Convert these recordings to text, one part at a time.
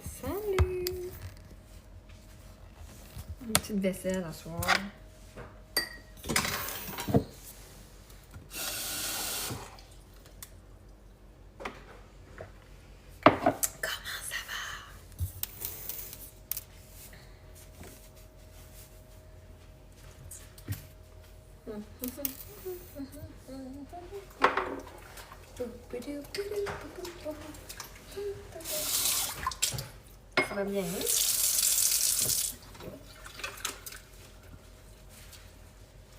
Salut! Une petite vaisselle à soir. Comment ça va? Ça va bien.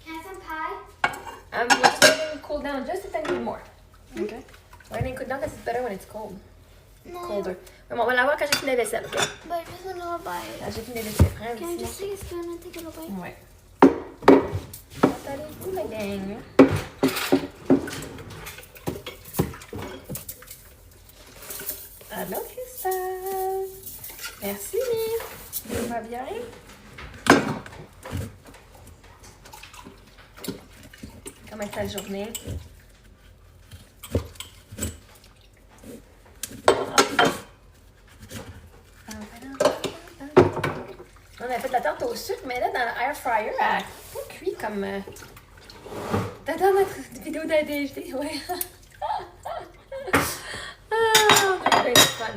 Can I have some pie? We're just letting it cool down just a tiny more. Okay. We're letting it cool down because it's better when it's cold. No. Colder. Mais bon, on va l'avoir quand j'ai fini la vaisselle, ok? But I just want a little bite. Quand j'ai fini la vaisselle. Prends un Can I petit just take a spoon and take a little bite? Ouais. Quand allez-vous, la gang? Allô, Christelle? Merci, ça va bien? Comment est ta journée? On a fait de la tarte au sucre, mais là, dans l'air fryer, elle n'a pas cuit comme... T'attends notre vidéo d'ADHD, ouais. On a eu du fun.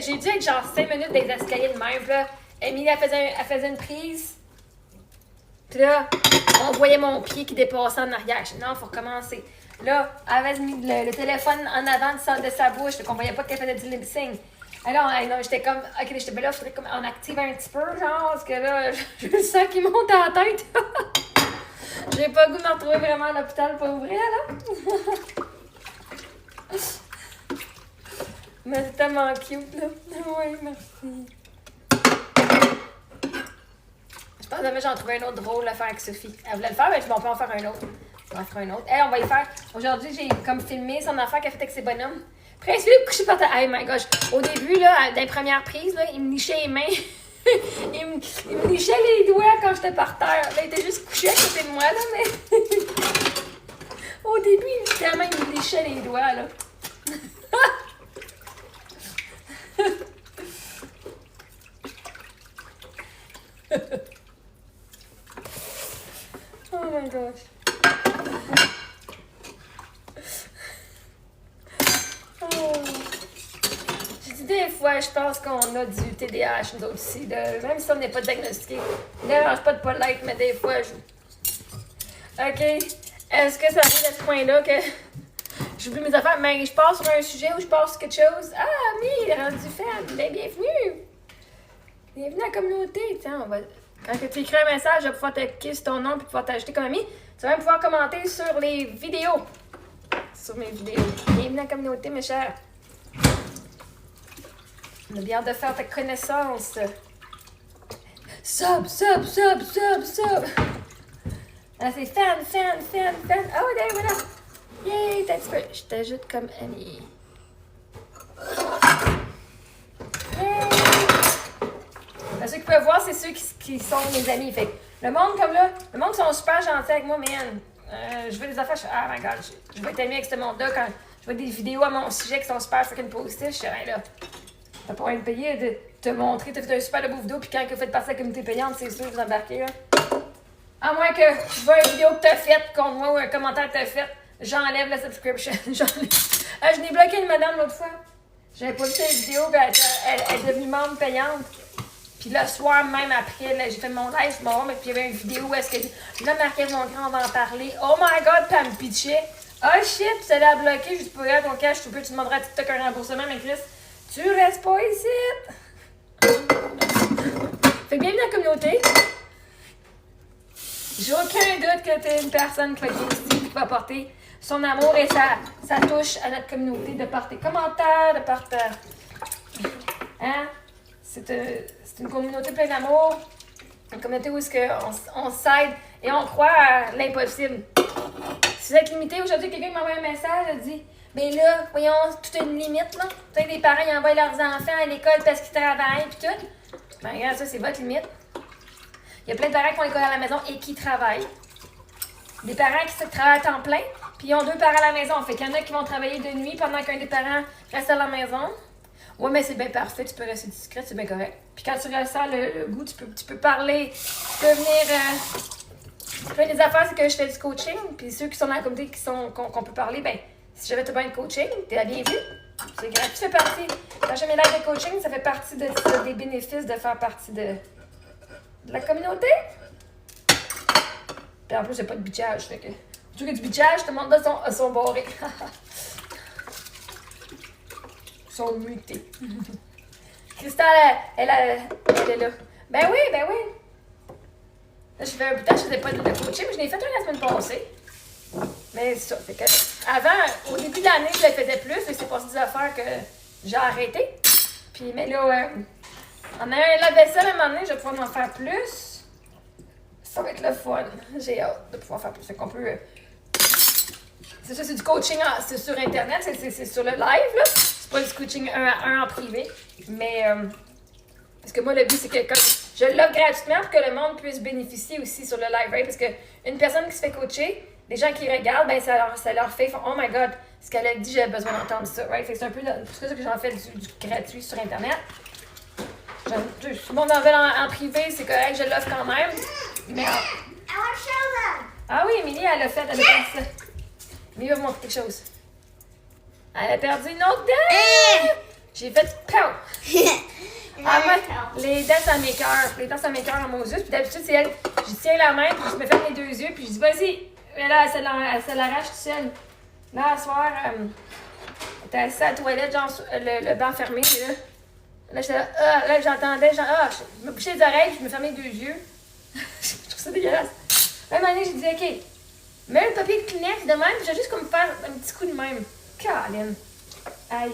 J'ai dû être genre 5 minutes des escaliers de même, puis là, Émilie, elle faisait une prise. Puis là, on voyait mon pied qui dépassait en arrière. Je dis, non, il faut recommencer. Là, elle avait mis le téléphone en avant de sa bouche, donc on voyait pas qu'elle faisait du lip sync. Alors, non, j'étais comme, ok, j'étais là, il faudrait comme on active un petit peu, genre, parce que là, je le sens qui monte à la tête. J'ai pas le goût de me retrouver vraiment à l'hôpital pour ouvrir, là. Mais c'est tellement cute, là. Oui, merci. Je pense que j'en trouvais un autre drôle à faire avec Sophie. Elle voulait le faire, mais je m'en peux en faire un autre. On va en faire un autre. Hey, on va y faire. Aujourd'hui, j'ai comme filmé son affaire qu'elle a fait avec ses bonhommes. Après, Philippe couché par terre. Hey my gosh. Au début, là, dans les premières prises, là, il me lichait les mains. il me lichait les doigts quand j'étais par terre. Là, il était juste couché à côté de moi, là, mais. Au début, évidemment, il me lichait les doigts, là. Oh my gosh. Oh. J'ai dit des fois, je pense qu'on a du TDAH, nous autres aussi. Même si on n'est pas diagnostiqué. Ne dérange pas de pas l'être, mais des fois, OK. Est-ce que ça arrive à ce point-là que j'oublie mes affaires? Mais je passe sur un sujet ou je passe sur quelque chose. Ah, mais rendu fan. Ben, bienvenue. Bienvenue à la communauté. Tiens, on va... Quand tu écris un message, je vais pouvoir t'écrire sur ton nom et pouvoir t'ajouter comme ami. Tu vas même pouvoir commenter sur les vidéos. Sur mes vidéos. Bienvenue à la communauté, mes chers. On a bien hâte de faire ta connaissance. Sub. Ah, c'est fan. Ah ouais, voilà. Yay, je t'ajoute comme ami. Yay. Ceux qui peuvent voir, c'est ceux qui sont mes amis. Fait que le monde comme là, le monde sont super gentils avec moi, man. Je veux des affaires, ah my god, je veux être amie avec ce monde-là quand je vois des vidéos à mon sujet qui sont super freaking positives. Je suis là, t'as pas rien de payer de te montrer, t'as fait un super de beau vidéo, puis quand vous faites partie de la communauté payante, c'est sûr que vous embarquez là. À moins que je vois une vidéo que t'as faite contre moi ou un commentaire que t'as fait, j'enlève la subscription. Je n'ai bloqué une madame l'autre fois. J'avais pas vu sa vidéo, puis elle est devenue membre payante. Puis le soir même après, là, j'ai fait mon live, puis il y avait une vidéo où est-ce que là, Marc-Ève Mongrain, on va en parler. Oh my god, puis elle me pitchait. Oh shit, puis ça l'a bloqué. Je dis, pas ton cash, tu demanderas à TikTok un remboursement, mais Chris, tu restes pas ici. Fait que bienvenue dans la communauté. J'ai aucun doute que tu es une personne qui va être ici, qui va apporter son amour et sa touche à notre communauté de par tes commentaires, de par ta. Hein? C'est une communauté pleine d'amour, une communauté où on s'aide et on croit à l'impossible. Si vous êtes limité, aujourd'hui, quelqu'un m'a envoyé un message, elle dit « Ben là, voyons, tout a une limite, là. Tu sais, les parents, ils envoient leurs enfants à l'école parce qu'ils travaillent, puis tout. Ben regarde, ça, c'est votre limite. Il y a plein de parents qui font l'école à la maison et qui travaillent. Des parents qui travaillent à temps plein, puis ils ont 2 parents à la maison. Fait qu'il y en a qui vont travailler de nuit pendant qu'un des parents reste à la maison. Ouais, mais c'est bien parfait, tu peux rester discrète, c'est bien correct. Puis quand tu ressens le goût, tu peux parler, tu peux venir. Puis les affaires, c'est que je fais du coaching, puis ceux qui sont dans la communauté qu'on peut parler, ben, si j'avais tout bien de coaching, t'es la bienvenue. C'est gratuit, ça fait partie. Quand j'ai mes lives de coaching, ça fait partie des bénéfices de faire partie de la communauté. Puis en plus, il n'y a pas de bitchage, fait que. Tu veux du bitchage, tout le monde là sont barrés. Ils sont mutés. Cristal, elle est là. Ben oui. Là, je fais un bout de temps, je faisais pas de coaching, mais je l'ai fait un la semaine passée. Mais c'est ça. Fait que au début de l'année, je le faisais plus. Et c'est passé des affaires que j'ai arrêté. Puis, mais là, en ayant un lave-vaisselle à un moment donné, je vais pouvoir en faire plus. Ça va être le fun. J'ai hâte de pouvoir faire plus. Fait qu'on peut. C'est ça, c'est du coaching c'est sur Internet, c'est sur le live, là. C'est pas du coaching 1 à 1 en privé. Mais, parce que moi, le but, c'est que quand je l'offre gratuitement pour que le monde puisse bénéficier aussi sur le live, right? Parce qu'une personne qui se fait coacher, les gens qui regardent, ben ça leur fait, oh my god, ce qu'elle a dit, j'ai besoin d'entendre ça, right? Fait que c'est un peu pour ça que j'en fais du gratuit sur Internet. Tout le monde en veut en privé, c'est correct, je l'offre quand même. Mais, I want to show them. ah oui, Émilie, elle a perdu ça. Mais il va vous montrer quelque chose. Elle a perdu une autre dent! J'ai fait pow! Ah ouais, les dents, ça m'écoeure. Les dents, ça m'écoeure en Moses. Puis d'habitude, c'est elle. Je tiens la main, puis je me ferme les deux yeux, puis je dis, vas-y. Mais là, elle se l'arrache toute seule. Là, ce soir, elle était assise à la toilette, genre le banc fermé. Là, j'étais là, là j'entendais, genre, je me bouchais les oreilles, je me fermais les deux yeux. Je trouve ça dégueulasse. Là, à un moment donné, j'ai dit, OK, mets le papier de Kleenex de même, puis j'ai juste comme faire un petit coup de même. Caroline. Aïe.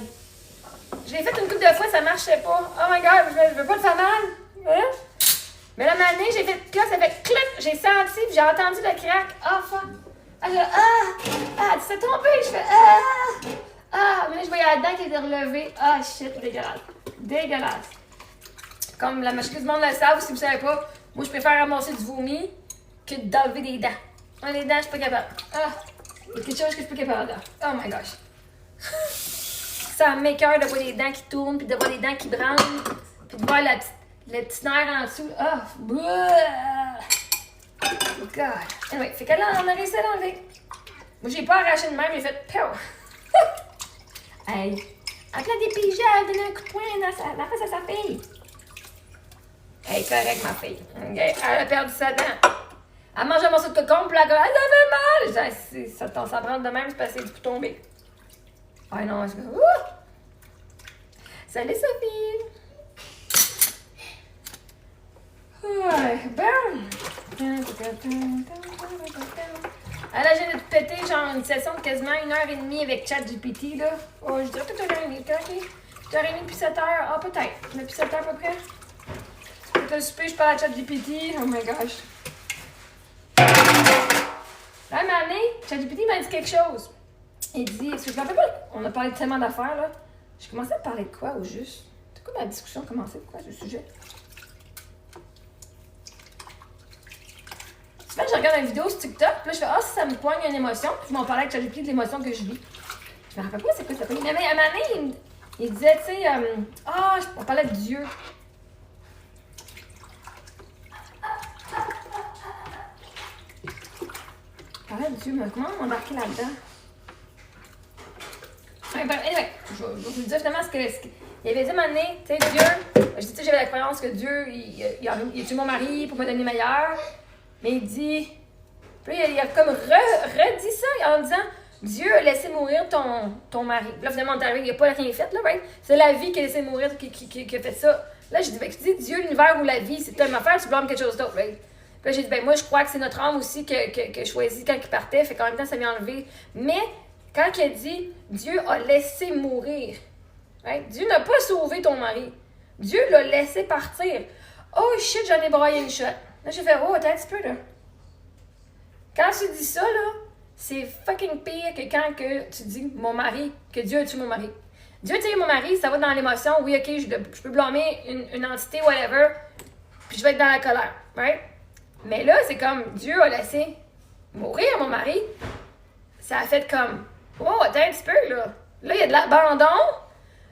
Je l'ai fait une couple de fois, ça marchait pas. Oh my god, je veux pas te faire mal. Hein? Mais là, ma j'ai fait là, ça fait clic, j'ai senti, puis j'ai entendu le crack. Ah, fuck. Ah, tu t'es tombé. Je fais mais là, je voyais la dent qui était relevée. Ah, shit, dégueulasse. Dégueulasse. Comme la majorité du monde le savent, si vous savez pas, moi, je préfère ramasser du vomi que d'enlever des dents. Les dents, je suis pas capable. Il y a quelque chose que je suis pas capable. Oh my gosh. Ça m'écoeure de voir des dents qui tournent, puis de voir des dents qui branlent, puis de voir le petit nerf en dessous. God. Anyway, fait qu'elle on a réussi à l'enlever. Moi, j'ai pas arraché de même, j'ai fait pow. Hey, elle a des pigeons, elle a donné un coup de poing dans la face à sa fille. Hey, correct, ma fille. Okay. Elle a perdu sa dent. Elle mange un morceau de cocon, puis elle a dit, elle avait mal. Je dis, ça prend de même, c'est parce que c'est du coup tombé. Ah non, je dis, salut Sophie! Ouais, bon. Ah là, j'ai de péter genre une session de quasiment 1h30 avec ChatGPT, là. Oh, je dirais peut-être 1h30, ok? 1h30 depuis 7h, peut-être. Mais depuis 7h à peu près. Peut-être le souper, je parle à ChatGPT. Oh my gosh. Là, à un moment donné, ChatGPT m'a dit quelque chose. Il dit, je me rappelle pas, on a parlé de tellement d'affaires, là. J'ai commencé à parler de quoi, au juste? C'est quoi ma discussion commençait, de quoi, ce sujet? Souvent, je regarde une vidéo sur TikTok, puis là, je fais, si ça me poigne une émotion, puis je m'en parlais avec ChatGPT de l'émotion que je vis. Je me rappelle pas c'est quoi ça fait. Mais à un moment donné, il disait, tu sais, on parlait de Dieu. On parlait de Dieu, mais comment on embarqué là-dedans? Anyway, je vais vous dire finalement ce qu'il avait dit à un moment donné, tu sais, Dieu, je dis, j'avais la croyance que Dieu, il a tué mon mari pour me donner meilleur, mais il dit, puis il a comme redit ça en disant, Dieu a laissé mourir ton mari. Puis là, finalement, il n'a pas rien fait, là, right? C'est la vie qui a laissé mourir qui a fait ça. Là, je dis, Dieu, l'univers ou la vie, c'est telle affaire, tu blâmes quelque chose d'autre, right? Puis là, j'ai dit, moi, je crois que c'est notre âme aussi qui a choisi quand il partait, fait qu'en même temps, ça m'a enlevé. Mais, quand il a dit, Dieu a laissé mourir, right? Dieu n'a pas sauvé ton mari. Dieu l'a laissé partir. Oh shit, j'en ai broyé une shot. Là, j'ai fait, attends un petit peu, là. Quand tu dis ça, là, c'est fucking pire que quand que tu dis mon mari, que Dieu a tué mon mari. Dieu a tué mon mari, ça va dans l'émotion. Oui, ok, je peux blâmer une entité, whatever, puis je vais être dans la colère, right? Mais là, c'est comme Dieu a laissé mourir mon mari. Ça a fait comme, attends un petit peu, là. Là, il y a de l'abandon,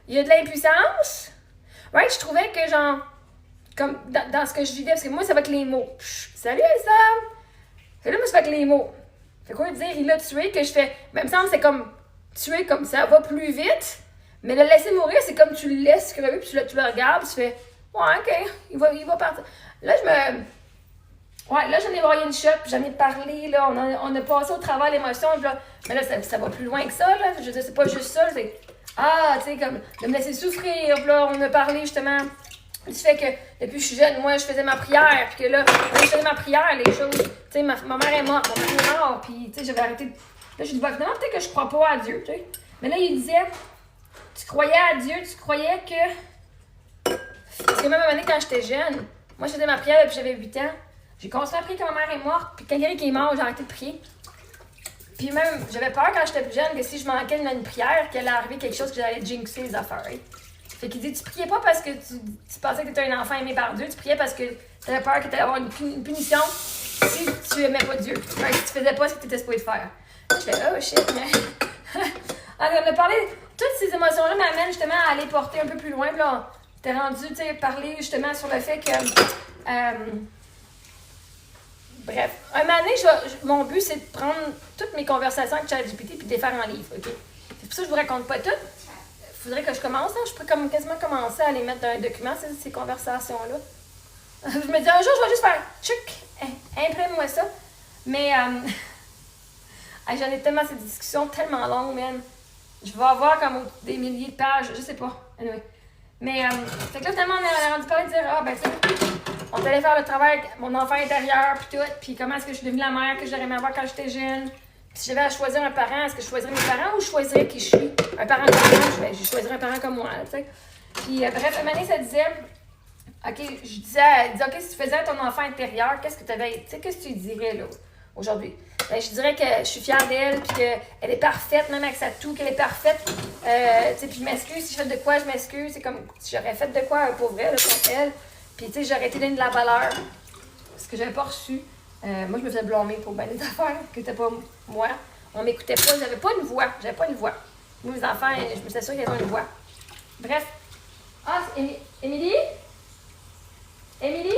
il y a de l'impuissance. Ouais, je trouvais que, genre, comme dans ce que je vivais, parce que moi, ça va avec les mots. Salut, Elsa! Et là, moi, ça va avec les mots. Fait quoi dire, il l'a tué, que je fais. Mais il me semble que c'est comme tuer, comme ça va plus vite. Mais le laisser mourir, c'est comme tu le laisses crever, puis tu le regardes, puis tu fais, ouais, ok, il va partir. Là, ouais, là, j'en ai broyé une shot, puis j'en ai parlé, là, on a passé au travers l'émotion, là, mais là, ça va plus loin que ça, là. Je veux dire, c'est pas juste ça, c'est. Ah, tu sais, comme, de me laisser souffrir, puis là, on a parlé, justement, du fait que, depuis que je suis jeune, moi, je faisais ma prière, puis que là, quand je faisais ma prière, les choses, tu sais, ma mère est morte, mon mari est mort, puis, tu sais, j'avais arrêté. Là, je dis, bah, finalement, peut-être que je crois pas à Dieu, tu sais. Mais là, il disait, tu croyais à Dieu, tu croyais que. Parce que même à un moment donné, quand j'étais jeune, moi, je faisais ma prière depuis que j'avais 8 ans. J'ai continué à prier quand ma mère est morte, puis quand quelqu'un qui est mort, j'ai arrêté de prier. Puis même, j'avais peur quand j'étais plus jeune que si je manquais une prière, qu'il allait arriver quelque chose que j'allais jinxer les affaires. Hein. Fait qu'il dit, tu priais pas parce que tu pensais que tu étais un enfant aimé par Dieu, tu priais parce que tu avais peur que tu allais avoir une punition si tu aimais pas Dieu. Fait que si tu faisais pas ce que tu étais supposé faire. Je fais, oh shit, mais. Alors, on a parlé, toutes ces émotions-là m'amènent justement à aller porter un peu plus loin. Puis là, t'es rendu, tu sais, parler justement sur le fait que. Bref, un moment donné, mon but, c'est de prendre toutes mes conversations avec ChatGPT puis de les faire en livre, OK? C'est pour ça que je vous raconte pas toutes. Il faudrait que je commence, hein? Je pourrais quasiment commencer à les mettre dans un document, ces conversations-là. Je me dis, un jour, je vais juste faire tchic, imprime-moi ça. Mais j'en ai tellement ces discussions tellement longues, man. Je vais avoir comme des milliers de pages, je sais pas. Anyway. Mais, fait que là, finalement, on est rendu parler de dire, ah, ben, tu sais, on allait faire le travail avec mon enfant intérieur, puis tout, puis comment est-ce que je suis devenue la mère que j'aurais aimé avoir quand j'étais jeune. Puis si j'avais à choisir un parent, est-ce que je choisirais mes parents ou je choisirais qui je suis? Un parent comme moi, je choisirais un parent comme moi, tu sais. Puis, bref, à un moment donné, ça disait, OK, je disais, OK, si tu faisais ton enfant intérieur, qu'est-ce que tu avais, tu sais, qu'est-ce que tu dirais, là, aujourd'hui? Ben, je dirais que je suis fière d'elle, puis qu'elle est parfaite, même avec sa toux, qu'elle est parfaite. Tu sais, puis je m'excuse, si je fais de quoi, je m'excuse. C'est comme si j'aurais fait de quoi, pour elle, contre elle. Puis, tu sais, j'aurais été donné de la valeur, ce que j'avais pas reçu. Moi, je me faisais blâmer pour bien des affaires, que c'était pas moi. On m'écoutait pas, j'avais pas une voix. J'avais pas une voix. Moi, mes enfants, je me suis sûre qu'ils avaient une voix. Bref. Ah, Émilie? Émilie?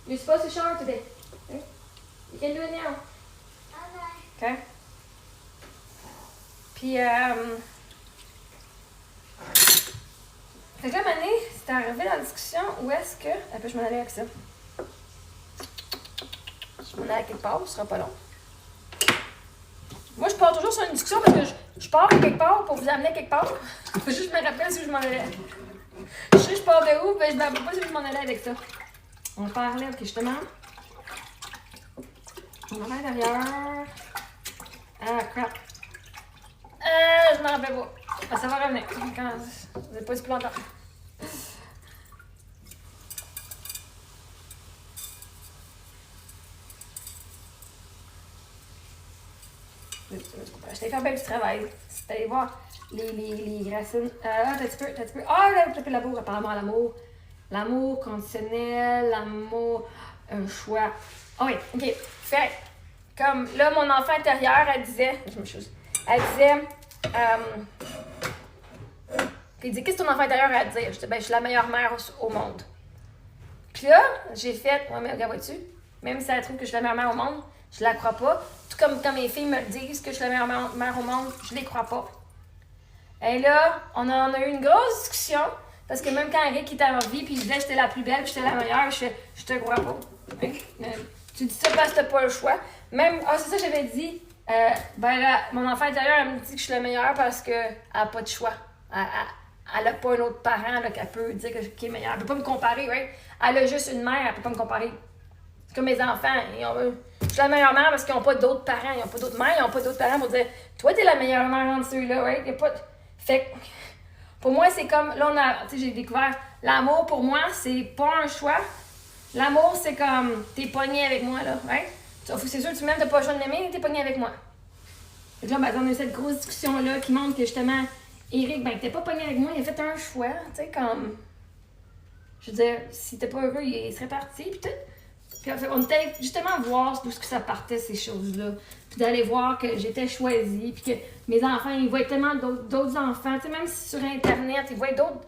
You're supposed to shower today. You can do it now. OK? Puis, fait que là, Mané, c'est arrivé dans la discussion où est-ce que. Après, je m'en allais avec ça. Je m'en allais à quelque part, ce sera pas long. Moi, je pars toujours sur une discussion parce que je pars à quelque part pour vous amener quelque part. Faut juste me rappeler si je m'en allais. Je sais, je pars de où, mais je me rappelle pas si je m'en allais avec ça. On parlait, OK, justement. On en a derrière. Ah, crap. Je m'en rappelle pas. Ah, ça va revenir. Quand vous n'avez pas dit plus longtemps. Je t'ai fait un bel petit travail. C'est allé voir les racines. T'as un petit peu. Ah, l'amour, apparemment l'amour. L'amour conditionnel, l'amour, un choix. Ah oui, OK. Fait, comme là, mon enfant intérieur, elle disait, il dit, qu'est-ce que ton enfant intérieur a à dire? Je dis, ben, je suis la meilleure mère au monde. Puis là, j'ai fait, ouais, mais regarde, vois-tu, même si elle trouve que je suis la meilleure mère au monde, je la crois pas. Tout comme quand mes filles me disent que je suis la meilleure mère au monde, je les crois pas. Et là, on a eu une grosse discussion, parce que même quand Eric était en vie, puis il disait que j'étais la plus belle, puis j'étais la meilleure, je te crois pas. Hein? Tu dis ça parce que t'as pas le choix. Même, c'est ça que j'avais dit. Ben là, mon enfant intérieur, elle me dit que je suis la meilleure parce qu'elle n'a pas de choix. Elle n'a pas un autre parent là, qu'elle peut dire qui est meilleur. Elle ne peut pas me comparer, right? Elle a juste une mère, elle ne peut pas me comparer. C'est comme mes enfants. Je suis la meilleure mère parce qu'ils n'ont pas d'autres parents. Ils n'ont pas d'autres mères, ils n'ont pas d'autres parents pour dire toi, t'es la meilleure mère entre ceux-là, right? Y a pas... Fait que, pour moi, c'est comme. Là, j'ai découvert. L'amour, pour moi, c'est pas un choix. L'amour, c'est comme. T'es pogné avec moi, là, right? C'est sûr que tu m'aimes, t'as pas le choix de m'aimer, t'es pogné avec moi. Fait que là, on a eu cette grosse discussion-là qui montre que justement, Eric, ben, t'es pas pogné avec moi, il a fait un choix, tu sais, comme. Je veux dire, si t'es pas heureux, il serait parti, pis tout. Puis on était allé justement voir d'où ça partait, ces choses-là. Puis d'aller voir que j'étais choisie, puis que mes enfants, ils voient tellement d'autres enfants. Tu sais, même si sur Internet, ils voient d'autres...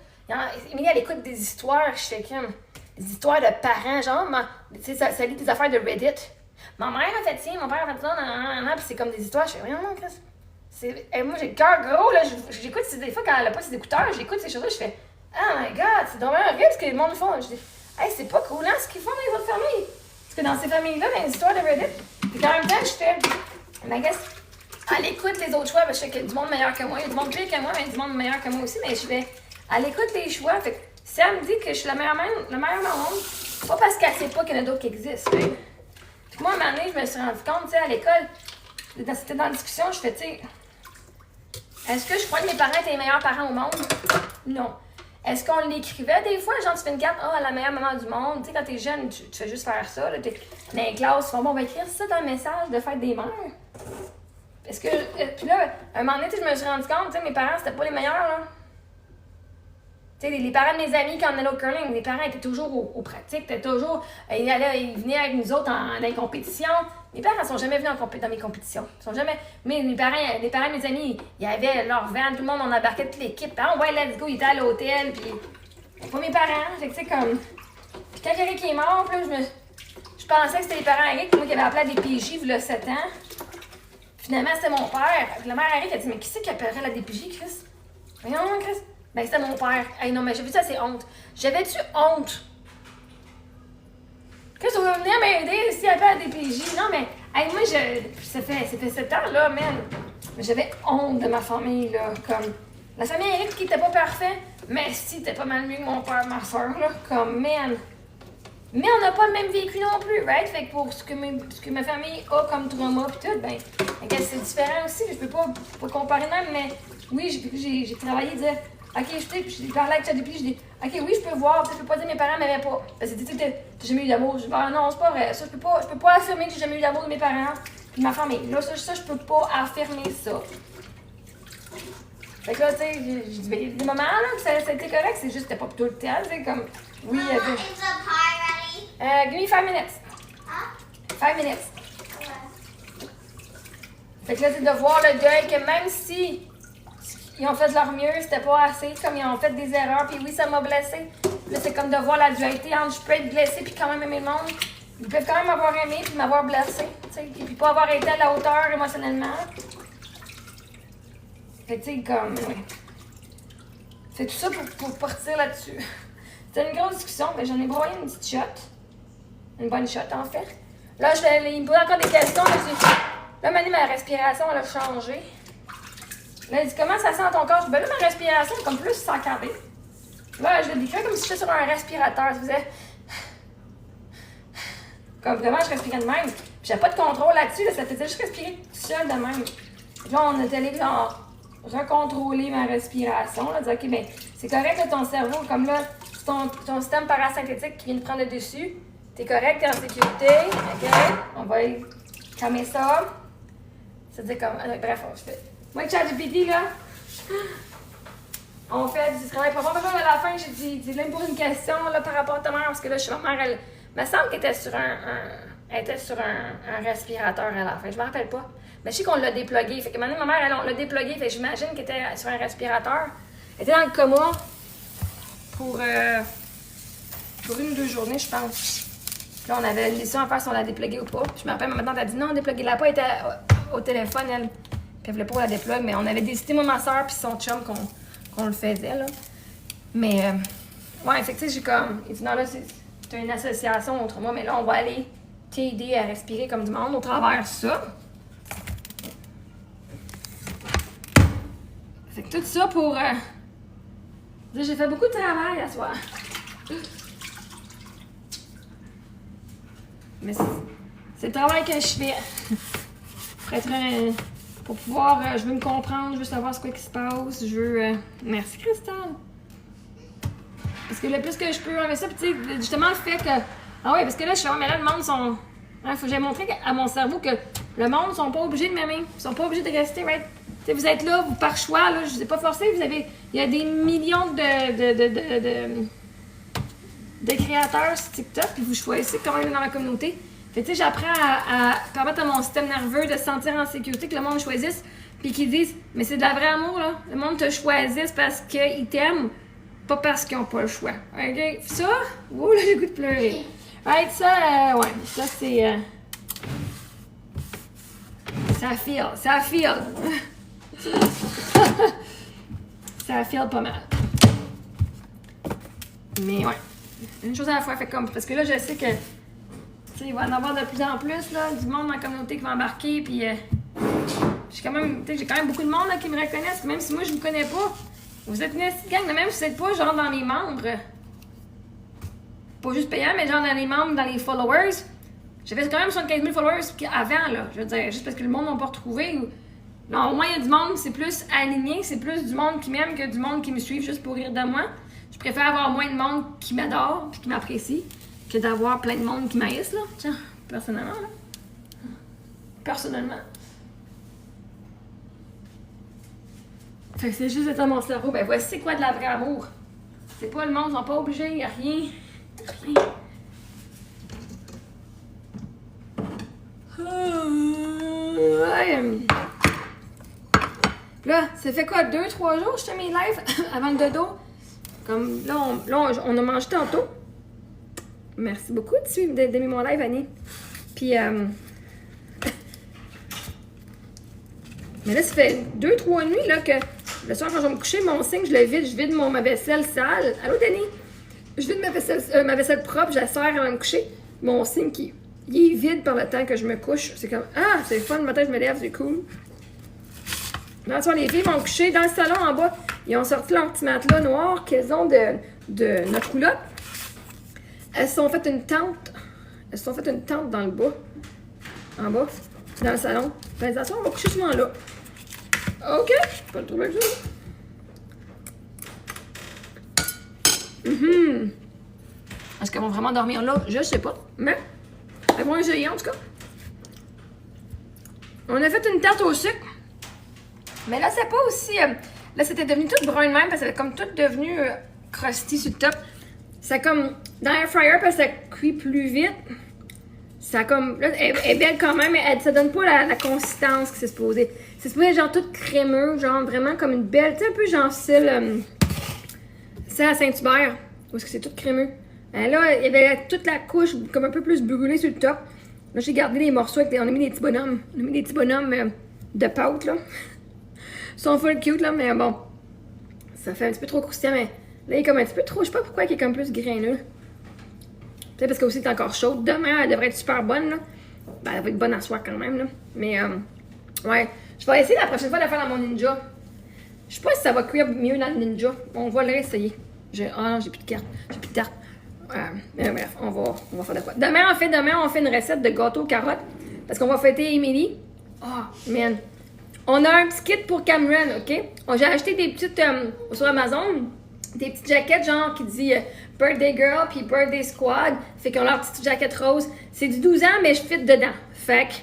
Émilie, elle écoute des histoires, je fais comme... Des histoires de parents, genre, tu sais, ça lit des affaires de Reddit. Ma mère a fait ci, mon père a fait ça, puis c'est comme des histoires. Je fais, voyons, Chris. Moi, j'ai le cœur gros, là. J'écoute, des fois, quand elle a pas ses écouteurs, j'écoute ces choses-là, je fais, oh my god, c'est dommage horrible ce que le monde font. Je dis, hey, c'est pas cool, hein, ce qu'ils font dans les autres familles. Parce que dans ces familles-là, dans les histoires de Reddit, puis en même temps, je fais, mais qu'est-ce. Elle écoute les autres choix, parce que je sais qu'il y a du monde meilleur que moi, il y a du monde pire que moi, mais il y a du monde meilleur que moi aussi, mais je fais, elle écoute les choix. Fait que si elle me dit que je suis la meilleure maman au monde, c'est pas parce qu'elle sait pas qu'il y en a d'autres qui existent. Fait. Puis moi, à un moment donné, je me suis rendu compte, tu sais, à l'école, c'était dans la discussion, je fais, tu sais, est-ce que je crois que mes parents étaient les meilleurs parents au monde? Non. Est-ce qu'on l'écrivait des fois? Genre, tu fais une carte, la meilleure maman du monde. Tu sais, quand t'es jeune, tu fais juste faire ça. Là, t'es dans les classes, tu fais, bon, on va écrire ça dans le message de fête des mères. Est-ce que. Puis là, à un moment donné, je me suis rendu compte, tu sais, mes parents, c'était pas les meilleurs, là. Tu sais, les parents de mes amis, quand on allait au curling, les parents étaient toujours aux pratiques, étaient toujours. Ils venaient avec nous autres dans les compétitions. Mes parents ne sont jamais venus dans mes compétitions. Ils sont jamais. Mais les parents de mes amis, il y avait leur van, tout le monde, on embarquait toute l'équipe. Ah, ouais, let's go, ils étaient à l'hôtel, puis. Pas mes parents. Fait que, tu sais, comme. Puis quand Eric est mort, là, je pensais que c'était les parents Eric, moi qui avait appelé à des PJ, il y a 7 ans. Finalement, c'était mon père. Puis la mère Eric a dit, mais qui c'est qui appellerait la DPJ, Chris? Voyons, Chris. Ben, c'était mon père. Hey, non, mais j'ai vu ça, c'est honte. J'avais-tu honte? Qu'est-ce qu'on veut venir m'aider s'il appelle à des PJ? Non, mais, hey, moi, ça fait 7 ans, là, man. Mais j'avais honte de ma famille, là. Comme, la famille Eric qui était pas parfait, mais si, t'es pas mal mieux que mon père, ma soeur, là. Comme, man. Mais on n'a pas le même vécu non plus, right? Fait que pour ce que ma famille a comme trauma pis tout, ben, c'est différent aussi. Je peux pas comparer même, mais oui, j'ai travaillé, dire. OK, je parlais avec ChatGPT, je dis, OK, oui, je peux voir, je peux pas dire que mes parents m'aimaient pas. Parce que tu sais, t'as jamais eu d'amour. Je dis, ah non, c'est pas vrai. Ça, je peux pas affirmer que j'ai jamais eu d'amour de mes parents et de ma famille. Là, ça, je peux pas affirmer ça. Fait que là, tu sais, j'ai dit, ben, il y a des moments, là, que ça a été correct, c'est juste que c'était pas tout le temps, tu sais, comme, oui, Mama, is the pie ready? Give me 5 minutes. Huh? 5 minutes. Okay. Fait que là, c'est de voir le deuil que même si ils ont fait de leur mieux, c'était pas assez, comme ils ont fait des erreurs, puis oui, ça m'a blessée. Là, c'est comme de voir la dualité entre je peux être blessée puis quand même aimer le monde. Ils peuvent quand même m'avoir aimé puis m'avoir blessée, tu sais, puis pas avoir été à la hauteur émotionnellement. Fait que, tu sais, comme, ouais. C'est tout ça pour partir là-dessus. C'était une grosse discussion, mais j'en ai broyé une petite shot. Une bonne shot, en fait. Là, il me pose encore des questions. Là, ma respiration, elle a changé. Là, il dit, comment ça sent ton corps? Je dis, ben là, ma respiration, c'est comme plus saccadée. Là, je le décris comme si j'étais sur un respirateur. Ça faisait. Comme vraiment, je respirais de même. Puis j'avais pas de contrôle là-dessus. Là, ça faisait juste respirer tout seul de même. Puis là, on est allé genre recontrôler ma respiration. Là, dire, OK, ben c'est correct, là, ton cerveau, comme là, c'est ton système parasynthétique qui vient de prendre le dessus. T'es correct, t'es en sécurité. OK? On va calmer ça. C'est-à-dire comme. Bref, je fais. Moi, ChatGPT, là, on fait du travail profond. Puis là, à la fin, j'ai dit, là, il me pose une question là, par rapport à ta mère, parce que là, ma mère, elle me semble qu'elle était sur un respirateur à la fin. Je me rappelle pas. Mais je sais qu'on l'a déplugué. Fait que maintenant, ma mère, on l'a déplugué. Fait que j'imagine qu'elle était sur un respirateur. Elle était dans le coma pour 1 ou 2 journées, je pense. Puis là, on avait une décision à faire si on la déplugué ou pas. Puis je me rappelle, ma tante a dit non, dépluguez-la pas. Elle était au téléphone, elle. Puis elle voulait pas la déplugue, mais on avait décidé, moi, ma soeur, puis son chum, qu'on le faisait, là. Mais, ouais, fait que, tu sais, j'ai comme. Il dit, non, là, c'est une association contre moi, mais là, on va aller t'aider à respirer comme du monde au travers ça. Fait que tout ça pour. J'ai fait beaucoup de travail à soir. Mais c'est le travail que je fais. Pour être pour pouvoir, je veux me comprendre, je veux savoir ce quoi qui se passe, je veux... Merci, Christelle! Parce que le plus que je peux enlever ça, puis tu sais, justement le fait que... Ah ouais, parce que là, je fais, mais là, le monde sont... Hein, faut que j'ai montré à mon cerveau que le monde sont pas obligés de m'aimer, ils sont pas obligés de rester, right? Tu sais, vous êtes là, vous, par choix, là, je vous ai pas forcé, vous avez... Il y a des millions de de créateurs sur TikTok, puis vous choisissez comment il est dans la communauté. Fait que tu sais, j'apprends à permettre à mon système nerveux de se sentir en sécurité, que le monde choisisse, puis qu'ils disent, mais c'est de la vraie amour, là. Le monde te choisisse parce qu'ils t'aiment, pas parce qu'ils n'ont pas le choix. OK? Ça, ouh, là, j'ai le goût de pleurer. Right, ça, ouais, ça, c'est... ça file. Ça file pas mal. Mais ouais, une chose à la fois, fait comme... Parce que là, je sais que... Tu sais, il va y en avoir de plus en plus, là, du monde dans la communauté qui va embarquer, puis... j'ai quand même beaucoup de monde là, qui me reconnaissent, même si moi, je vous connais pas. Vous êtes une petite gang, même si vous n'êtes pas genre dans les membres. Pas juste payant, mais genre dans les membres, dans les followers. J'avais quand même 75 000 followers avant, là. Je veux dire, juste parce que le monde m'a pas retrouvé. Non, au moins, il y a du monde, c'est plus aligné, c'est plus du monde qui m'aime que du monde qui me suit juste pour rire de moi. Je préfère avoir moins de monde qui m'adore et qui m'apprécie que d'avoir plein de monde qui m'haïsse, là. Tiens, personnellement, là. Personnellement. Fait que c'est juste de mon cerveau. Ben voici c'est quoi de la vraie amour. C'est pas le monde, ils sont pas obligés, y a rien. Rien. Ouais. Là, ça fait quoi, 2-3 jours que je fais mes lives avant le dodo? Comme là, on a mangé tantôt. Merci beaucoup de suivre, d'aimer mon live, Annie. Puis, mais là, ça fait 2-3 nuits là, que le soir, quand je vais me coucher, mon signe, je vide ma vaisselle sale. Allô, Denis? Je vide ma vaisselle propre, je la sers avant de me coucher. Mon signe, il est vide par le temps que je me couche. C'est comme, ah, c'est fun, le matin, je me lève, c'est cool. Là, tu vois, les filles vont coucher dans le salon en bas. Ils ont sorti leur petit matelas noir qu'elles ont de notre roulotte. Elles se sont fait une tente. Elles se sont fait une tente dans le bas. En bas, dans le salon. Ben, ça, on va coucher souvent là. OK, pas le trouble avec ça. Est-ce qu'elles vont vraiment dormir là? Je sais pas. Mais, elles vont essayer en tout cas. On a fait une tarte au sucre. Mais là, c'est pas aussi... là, c'était devenu tout brun de même parce que c'est comme tout devenu crusty sur le top. C'est comme... Dans l'air fryer, parce que ça cuit plus vite. Ça comme... Là, elle est belle quand même, mais ça donne pas la consistance que c'est supposé. C'est supposé genre tout crémeux, genre vraiment comme une belle... Tu sais, un peu genre style... c'est à Saint-Hubert, où est-ce que c'est tout crémeux. Là, il y avait toute la couche comme un peu plus brûlée sur le top. Là, j'ai gardé les morceaux avec on a mis des petits bonhommes. On a mis des petits bonhommes de pâte, là. Ils sont full cute, là, mais bon. Ça fait un petit peu trop croustillant, mais là, il est comme un petit peu trop... Je sais pas pourquoi il est comme plus graineux. Peut-être parce que aussi, c'est encore chaude. Demain, elle devrait être super bonne, là. Ben, elle va être bonne à soir quand même, là. Mais, ouais. Je vais essayer la prochaine fois de la faire dans mon Ninja. Je sais pas si ça va cuire mieux dans le Ninja. On va le réessayer. Ah non, j'ai plus de carte. J'ai plus de tarte. Mais bref, on va faire de quoi. Demain, on fait une recette de gâteau aux carottes. Parce qu'on va fêter Emily. Oh, man. On a un petit kit pour Cameron, OK? J'ai acheté des petites, sur Amazon, des petites jaquettes, genre, qui dit Birthday Girl puis Birthday Squad. Fait qu'ils ont leur petite jaquette rose. C'est du 12 ans, mais je fit dedans. Fait que,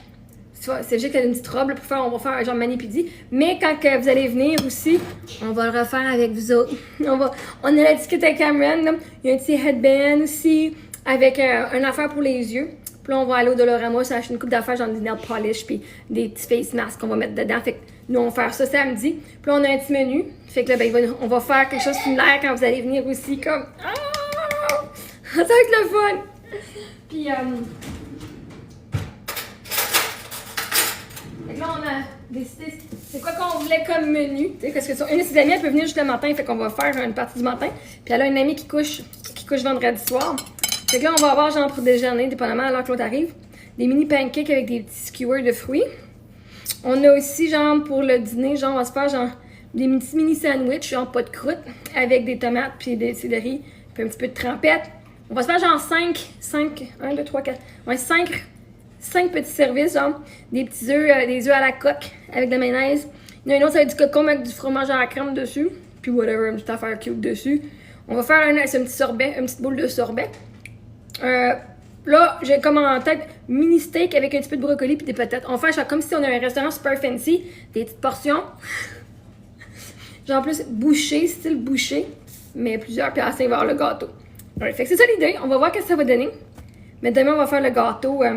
c'est juste qu'il y a une petite robe là, pour faire, on va faire un genre mani-pidi. Mais quand vous allez venir aussi, on va le refaire avec vous autres. On a la petite kit avec Cameron, là. Il y a un petit headband aussi, avec un affaire pour les yeux. Puis là, on va aller au Dollarama, s'acheter une coupe d'affaires, genre des nail polish, puis des petits face masks qu'on va mettre dedans. Fait que nous, on va faire ça samedi. Puis là, on a un petit menu. Fait que là, ben, on va faire quelque chose de similaire quand vous allez venir aussi, comme... Ah! Ça va être le fun! Puis, fait que là, on a décidé, c'est quoi qu'on voulait comme menu. Tu sais, parce que une de ses amies, elle peut venir juste le matin, fait qu'on va faire une partie du matin. Puis elle a une amie qui couche vendredi soir. Fait que là, on va avoir, genre, pour déjeuner, dépendamment à l'heure que l'autre arrive, des mini pancakes avec des petits skewers de fruits. On a aussi, genre, pour le dîner, genre, on va se faire, genre, des petits mini sandwichs, genre, pas de croûte, avec des tomates, puis des céleri, puis un petit peu de trempette. On va se faire, genre, 5 petits services, genre, des petits œufs, des œufs à la coque, avec de la mayonnaise. Il y en a un autre, avec du cocon avec du fromage à la crème dessus, puis whatever, une petite affaire cute dessus. On va faire un petit sorbet, une petite boule de sorbet. Là, j'ai comme en tête mini steak avec un petit peu de brocoli puis des patates. On fait genre comme si on avait un restaurant super fancy, des petites portions. Genre plus bouché, style bouché, mais plusieurs, puis à la fin, il va y avoir le gâteau. Ouais, fait que c'est ça l'idée. On va voir ce que ça va donner. Mais demain, on va faire le gâteau à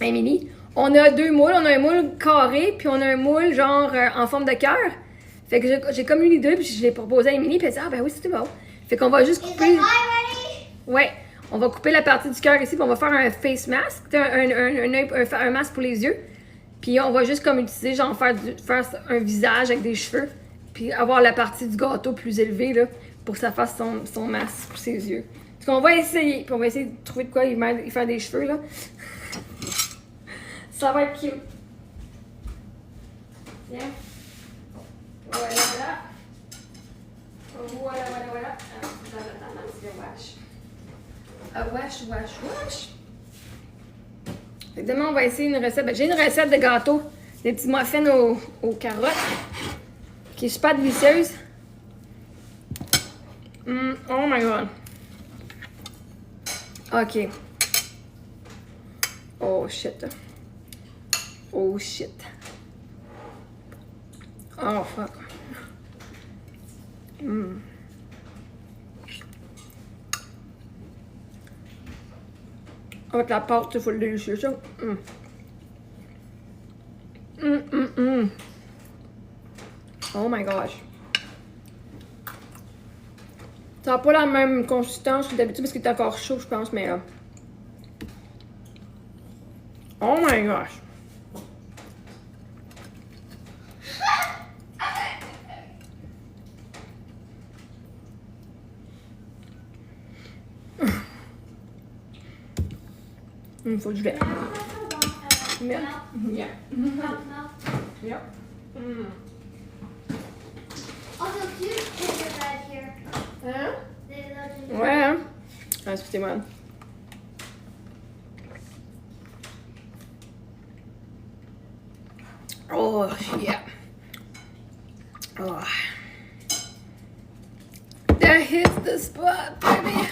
Émilie. On a 2 moules. On a un moule carré, puis on a un moule genre en forme de cœur. Fait que j'ai comme eu l'idée, puis je l'ai proposé à Émilie, puis elle dit « Ah ben oui, c'était bon. » Fait qu'on va juste Is the couper... pie ready? Ouais, on va couper la partie du cœur ici, puis on va faire un face mask, un masque pour les yeux. Puis on va juste comme utiliser, genre faire un visage avec des cheveux, puis avoir la partie du gâteau plus élevée, là, pour que ça fasse son masque pour ses yeux. Parce qu'on va essayer, puis on va essayer de trouver de quoi il faire des cheveux, là. Ça va être cute. Tiens. Voilà, voilà. Voilà. Wesh. Fait que demain, on va essayer une recette. Ben, j'ai une recette de gâteau, des petits muffins aux carottes, qui est super délicieuse. Oh my god. Ok. Oh shit. Oh fuck. Avec la pâte, il faut le délicieux, ça. Oh my gosh. Ça n'a pas la même consistance que d'habitude parce qu'il est encore chaud, je pense, mais... Oh my gosh. Il faut du lait. Yeah. Yeah. Also, cute gingerbread here. Hein? There's no gingerbread. Ouais, hein? Ah, excusez-moi. Oh, yeah. Oh. That hits the spot, baby.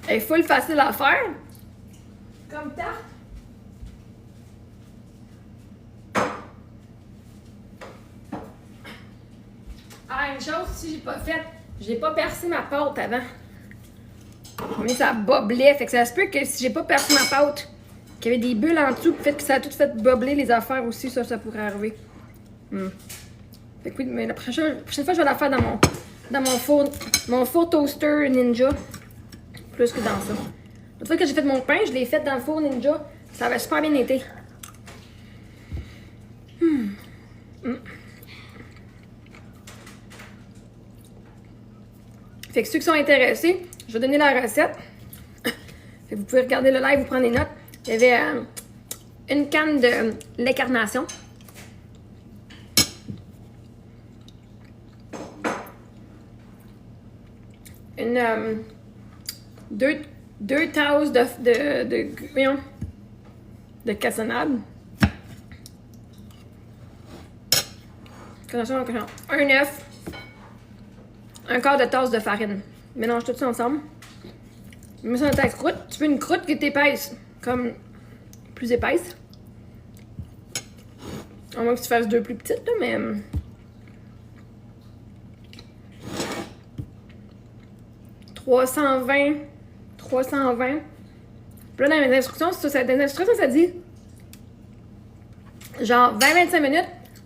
Elle est full facile à faire. Comme tarte. Ah, une chose si j'ai pas faite, j'ai pas percé ma pâte avant. Mais ça boblait, fait que ça se peut que si j'ai pas percé ma pâte, qu'il y avait des bulles en dessous, fait que ça a tout fait bobler les affaires aussi, ça pourrait arriver. Fait que oui, mais la prochaine fois, je vais la faire dans mon four toaster Ninja. Plus que dans ça. L'autre fois que j'ai fait mon pain, je l'ai fait dans le four Ninja. Ça avait super bien été. Fait que ceux qui sont intéressés, je vais donner la recette. Fait que vous pouvez regarder le live, vous prendre des notes. Il y avait une canne de lait carnation. Deux tasses de cassonade. Un œuf. Un quart de tasse de farine. Mélange tout ça ensemble. Mets ça dans ta croûte. Tu veux une croûte qui est épaisse. Comme plus épaisse. À moins que tu fasses 2 plus petites, là, mais... 320. Puis là, dans les instructions, ça dit genre 20-25 minutes,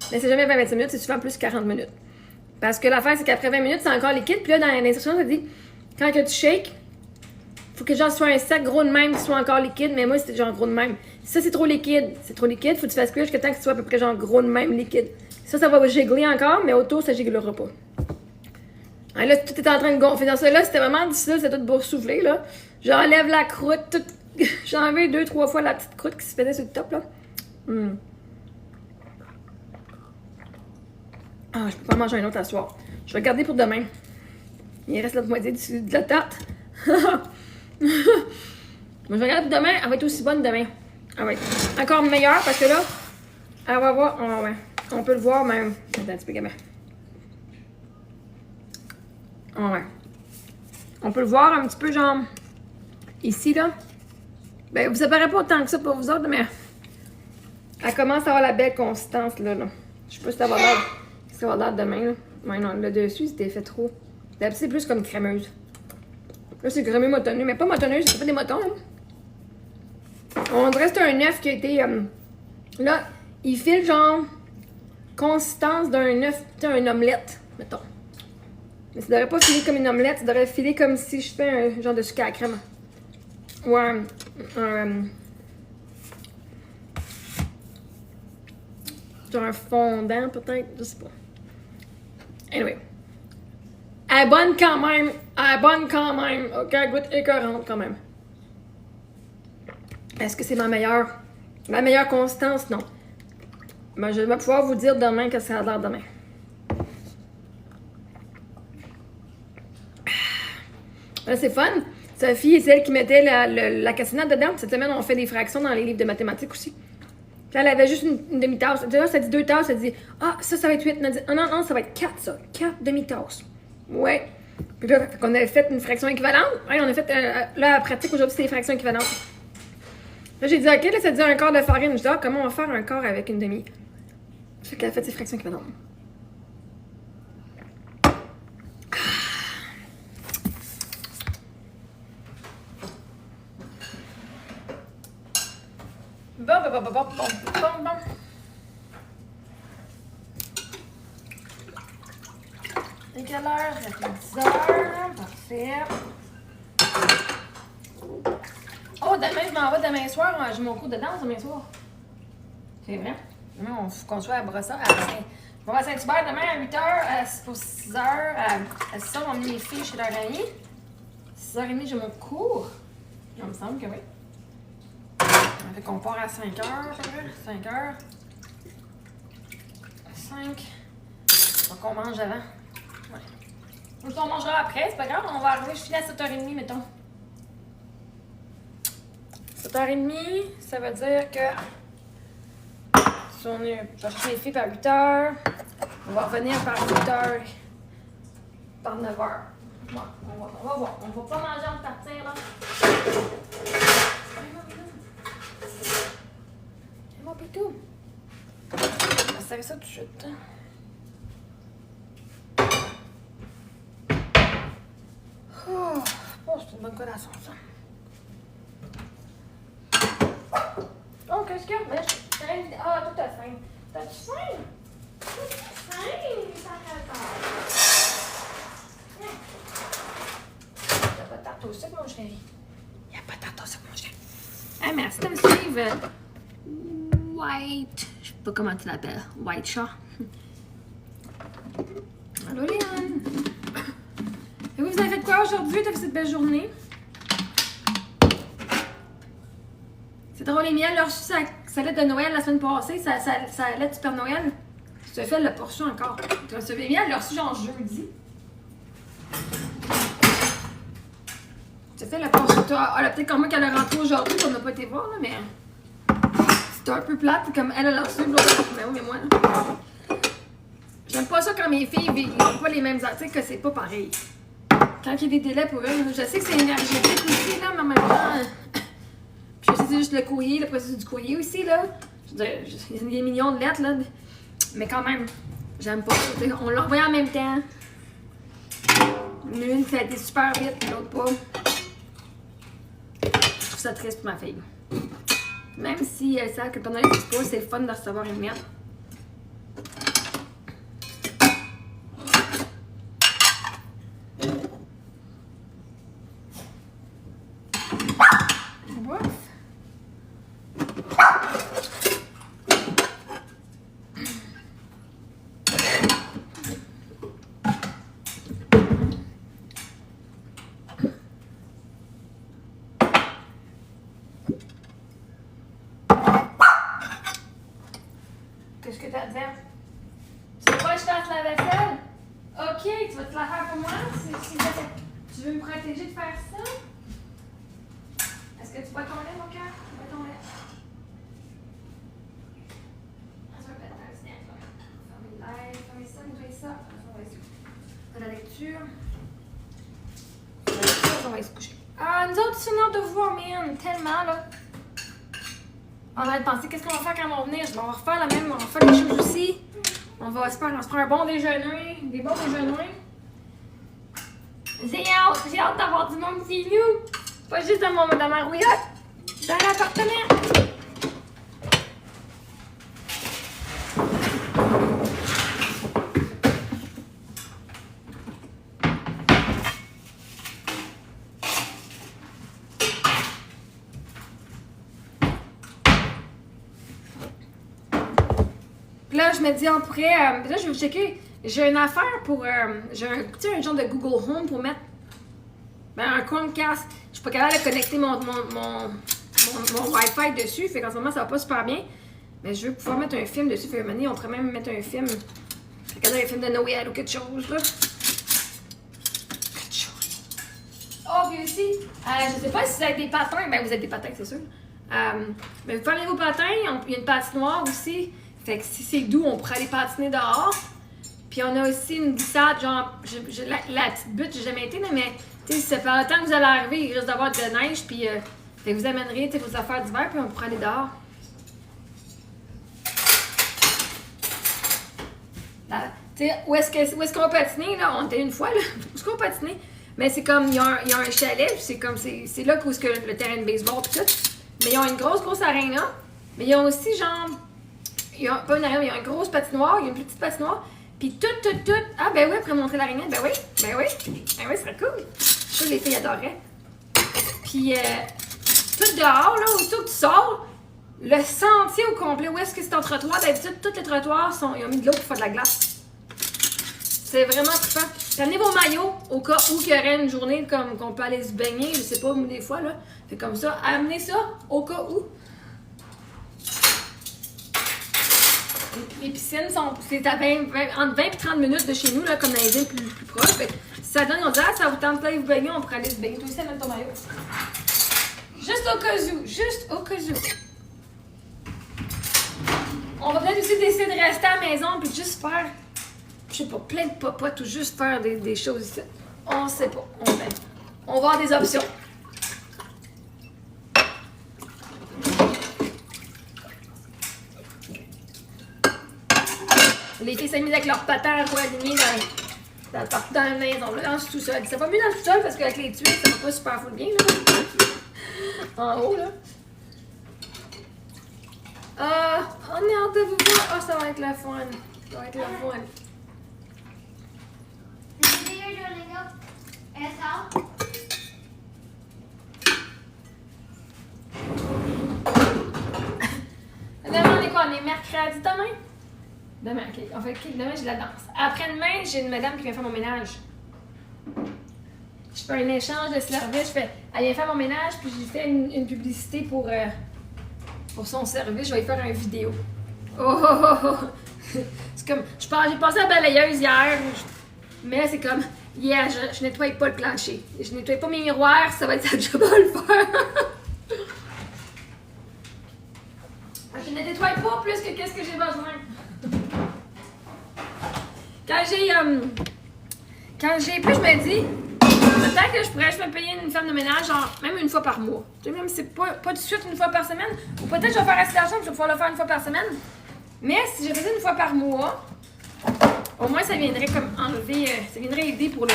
mais c'est jamais 20-25 minutes, c'est souvent plus 40 minutes. Parce que l'affaire, c'est qu'après 20 minutes, c'est encore liquide. Puis là, dans les instructions, ça dit quand que tu shakes, faut que genre soit un sac gros de même qui soit encore liquide, mais moi, c'était genre gros de même. Si ça, c'est trop liquide, faut que tu fasses cuire jusqu'à temps que ce soit à peu près genre gros de même liquide. Ça va gigler encore, mais autour, ça giglera pas. Ah, là, tout est en train de gonfler. Dans ça, là, c'était vraiment difficile, c'est tout boursouflé, là. J'enlève la croûte, j'enlève 2-3 fois la petite croûte qui se faisait sur le top, là. Ah, je peux pas manger un autre à soir. Je vais le garder pour demain. Il reste l'autre moitié de la tarte. Je vais regarder pour demain, elle va être aussi bonne demain. Elle va être encore meilleure parce que là, elle va voir. Oh, ouais. On peut le voir même. Attends un petit peu, gamin. Oh, ouais. On peut le voir un petit peu, genre. Ici, là. Ben, vous apparaît pas autant que ça pour vous autres, mais. Elle commence à avoir la belle consistance, là. Je sais pas si ça va l'air demain, là. Ouais, non, le dessus, c'était fait trop. La petite, c'est plus comme crémeuse. Là, c'est crémeux motonneux, mais pas motonneux, c'est pas des motons. Hein. On dirait que c'est un œuf qui a été... là, il file genre... consistance d'un œuf, un omelette, mettons. Mais ça devrait pas filer comme une omelette, ça devrait filer comme si je fais un genre de sucre à la crème. Ou un genre un fondant, peut-être, je sais pas. Anyway. Elle est bonne quand même. Elle est bonne quand même. Ok, elle goûte écœurante quand même. Est-ce que c'est ma meilleure? Ma meilleure consistance? Non. Ben, je vais pouvoir vous dire demain que ça a l'air demain. Là, c'est fun. Sophie, c'est elle qui mettait la cassonade dedans. Cette semaine, on fait des fractions dans les livres de mathématiques aussi. Puis elle avait juste une demi-tasse. Là, ça dit 2 tasses. Elle dit, ah, ça va être 8. Elle dit, ah, non, ça va être 4, ça. 4 demi-tasses. Ouais. Puis là, on avait fait une fraction équivalente. Ouais, on a fait, là, à pratique, aujourd'hui, c'est des fractions équivalentes. Là, j'ai dit, OK, là, ça dit un quart de farine. Je dis, ah, comment on va faire un quart avec une demi? Fait qu'elle a fait ses fractions équivalentes. Bon. Et quelle heure? Ça fait 10 heures. Parfait. Oh, demain, je m'en vais demain soir. J'ai mon cours de danse demain soir. C'est vrai? Demain, on faut qu'on soit à Brossard. On va à Saint-Hubert demain à 8h. Pour 6h. À 6h, on va emmener les filles chez leur amie. 6h30, j'ai mon cours. Il me semble que oui. Fait qu'on part à 5h. 5h. 5. Donc on mange avant. Ouais. Ou on mangera après, c'est pas grave. On va arriver, je finis à 7h30, mettons. 7h30, ça veut dire que si on est chercher les filles par 8h, on va revenir par 8h, par 9h. Ouais, on va voir. On va pas manger avant de partir, là. C'est mon pitou. On va serrer ça tout de suite. Oh, c'est une bonne collation, ça. Oh, qu'est-ce qu'il y a? Mais ah, tout à faim. T'as-tu faim? T'as-tu faim? Y'a pas de tarte au sucre, mon chéri. Y'a pas de tarte au sucre, mon chéri. Hey, merci de me suivre. White. Je sais pas comment tu l'appelles. White chat. Allô, Léane. Et vous avez fait quoi aujourd'hui? T'as fait cette belle journée? C'est drôle, Emilie, elle a reçu sa salade de Noël la semaine passée, sa lettre du Père Noël. Tu as fait la portion encore. Emilie, elle l'a reçu genre jeudi. Tu as fait la portion. Elle a peut-être comme moi qu'elle a rentré aujourd'hui, qu'on n'a pas été voir, là, mais. C'était un peu plate, comme elle a reçu l'autre. Mais oui, mais moi, là. J'aime pas ça quand mes filles n'ont pas les mêmes articles, que c'est pas pareil. Quand il y a des délais pour eux, je sais que c'est énergétique aussi, là, mais en même temps. Je sais que c'est juste le courrier, le processus du courrier aussi, là. Je veux dire, il y a des millions de lettres, là. Mais quand même, j'aime pas ça. On l'a envoyé en même temps. Une, ça a été super vite, l'autre pas. Je trouve ça triste pour ma fille. Même si elle sait que pendant les discours, c'est le fun de recevoir une lettre. Qu'est-ce que t'as à dire? Tu veux pas que je fasse la vaisselle? Ok, tu vas te la faire pour moi? Tu veux me protéger de faire ça? Est-ce que tu bois ton lait, mon cœur? Tu bois ton lait? Ça va peut-être faire un snack, là. Fermez l'air, fermez ça, nettoyez ça. On va la lecture. On va aller se coucher. Ah, nous autres, c'est une heure de voir, man. Tellement, là. On va penser qu'est-ce qu'on va faire quand on va venir. On va refaire la même, on va faire les choses aussi. On va se prend un bon déjeuner, des bons déjeuners. J'ai hâte d'avoir du monde chez nous. Pas juste dans ma rouillotte, dans l'appartement. Là, je me dis, on pourrait. Là, je vais checker. J'ai une affaire pour. J'ai un genre de Google Home pour mettre. Un Chromecast. Je suis pas capable de connecter mon Wi-Fi dessus. Fait qu'en ce moment, ça va pas super bien. Mais je veux pouvoir mettre un film dessus. Fait que on pourrait même mettre un film. Regarder un film de Noël ou quelque chose, là. Oh, puis aussi, je sais pas si vous avez des patins. Ben, vous avez des patins, c'est sûr. Mais vous prenez vos patins. Il y a une patinoire aussi. Fait que si c'est doux, on pourrait aller patiner dehors. Puis on a aussi une glissade, genre, la petite butte, j'ai jamais été, là, mais tu sais, ça fait longtemps que vous allez arriver, il risque d'avoir de la neige, puis fait que vous amènerez vos affaires d'hiver, puis on pourrait aller dehors. Tu sais, où est-ce qu'on va patiner, là? On était une fois, là. Où est-ce qu'on va patiner? Mais c'est comme, il y a un chalet, puis c'est comme, c'est là où est-ce que le terrain de baseball, puis tout. Mais ils ont une grosse aréna. Mais ils ont aussi, genre, il y a pas une aréna, il y a une grosse patinoire, il y a une plus petite patinoire. Puis tout. Ah, ben oui, après montrer l'araignée, ben oui, ce serait cool. Je suis sûre que les filles adoreraient. Puis, tout dehors, là, aussitôt que tu sors, le sentier au complet, où est-ce que c'est ton trottoir? D'habitude, tous les trottoirs, ils ont mis de l'eau pour faire de la glace. C'est vraiment trippant. Amenez vos maillots au cas où il y aurait une journée comme qu'on peut aller se baigner, je sais pas, des fois, là. Fait comme ça, amenez ça au cas où. Les piscines sont c'est à entre 20 et 30 minutes de chez nous, là, comme dans les villes plus proches. Fait, si ça donne, on dit, ça vous tente d'aller vous baigner, on pourrait aller se baigner. Toi aussi, amène ton maillot. Juste au cas où. On va peut-être aussi décider de rester à la maison puis juste faire, je sais pas, plein de popotes ou juste faire des choses ici. On sait pas. On va avoir des options. Les filles s'sont mises avec leurs patins alignés dans la maison, là, dans le sous-sol. C'est pas mieux dans le sous-sol parce qu'avec les tuiles, ça va pas super full bien, là. En haut, là. On est hâte de vous voir. Ah, ça va être la fun. Ça va être la fun. Demain, on est quoi? On est mercredi demain? Demain, ok. En fait, demain, j'ai de la danse. Après-demain, j'ai une madame qui vient faire mon ménage. Je fais un échange de service. Elle vient faire mon ménage, puis j'ai fait une publicité pour son service. Je vais lui faire une vidéo. C'est comme, j'ai passé la balayeuse hier, mais c'est comme, je nettoie pas le plancher. Je nettoie pas mes miroirs, ça va être ça que je vais le faire. Je ne nettoie pas plus que qu'est-ce que j'ai besoin. Quand j'ai plus, je me dis, peut-être que je pourrais me payer une femme de ménage, genre, même une fois par mois. Tu sais, même si c'est pas tout de suite une fois par semaine, ou peut-être que je vais faire assez d'argent, puis je vais pouvoir le faire une fois par semaine. Mais si je faisais une fois par mois, au moins ça viendrait comme enlever, ça viendrait aider pour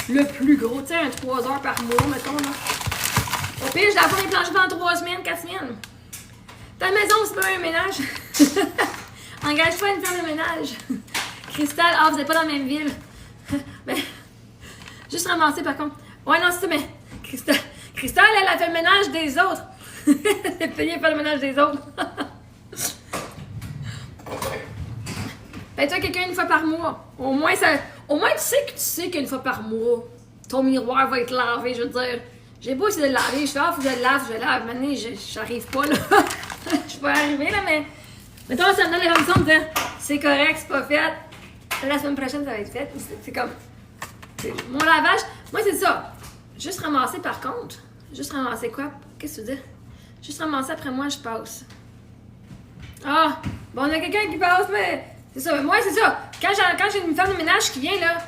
le plus gros, tu sais, un 3 heures par mois, mettons, là. Au pire, je la fais les plancher pendant 3 semaines, 4 semaines. Ta maison, c'est pas un ménage. Engage pas une femme de ménage. Cristal, vous n'êtes pas dans la même ville. Mais, juste ramasser par contre. Ouais, non, c'est ça, mais Cristal, elle a fait le ménage des autres. Elle est payée par le ménage des autres. Fais-toi quelqu'un une fois par mois. Au moins, tu sais qu'une fois par mois, ton miroir va être lavé. Je veux dire, j'ai beau essayer de le laver. Je fais, faut que je le lave. Maintenant, j'arrive pas, là. Je peux arriver, là, mais. Mettons, ça me donne l'impression de dire, c'est correct, c'est pas fait. La semaine prochaine, ça va être fait. C'est comme. Mon lavage, moi, c'est ça. Juste ramasser, par contre. Juste ramasser quoi? Qu'est-ce que tu dis? Juste ramasser après moi, je passe. Ah! Bon, on a quelqu'un qui passe, mais. C'est ça. Moi, c'est ça. Quand j'ai une femme de ménage qui vient, là.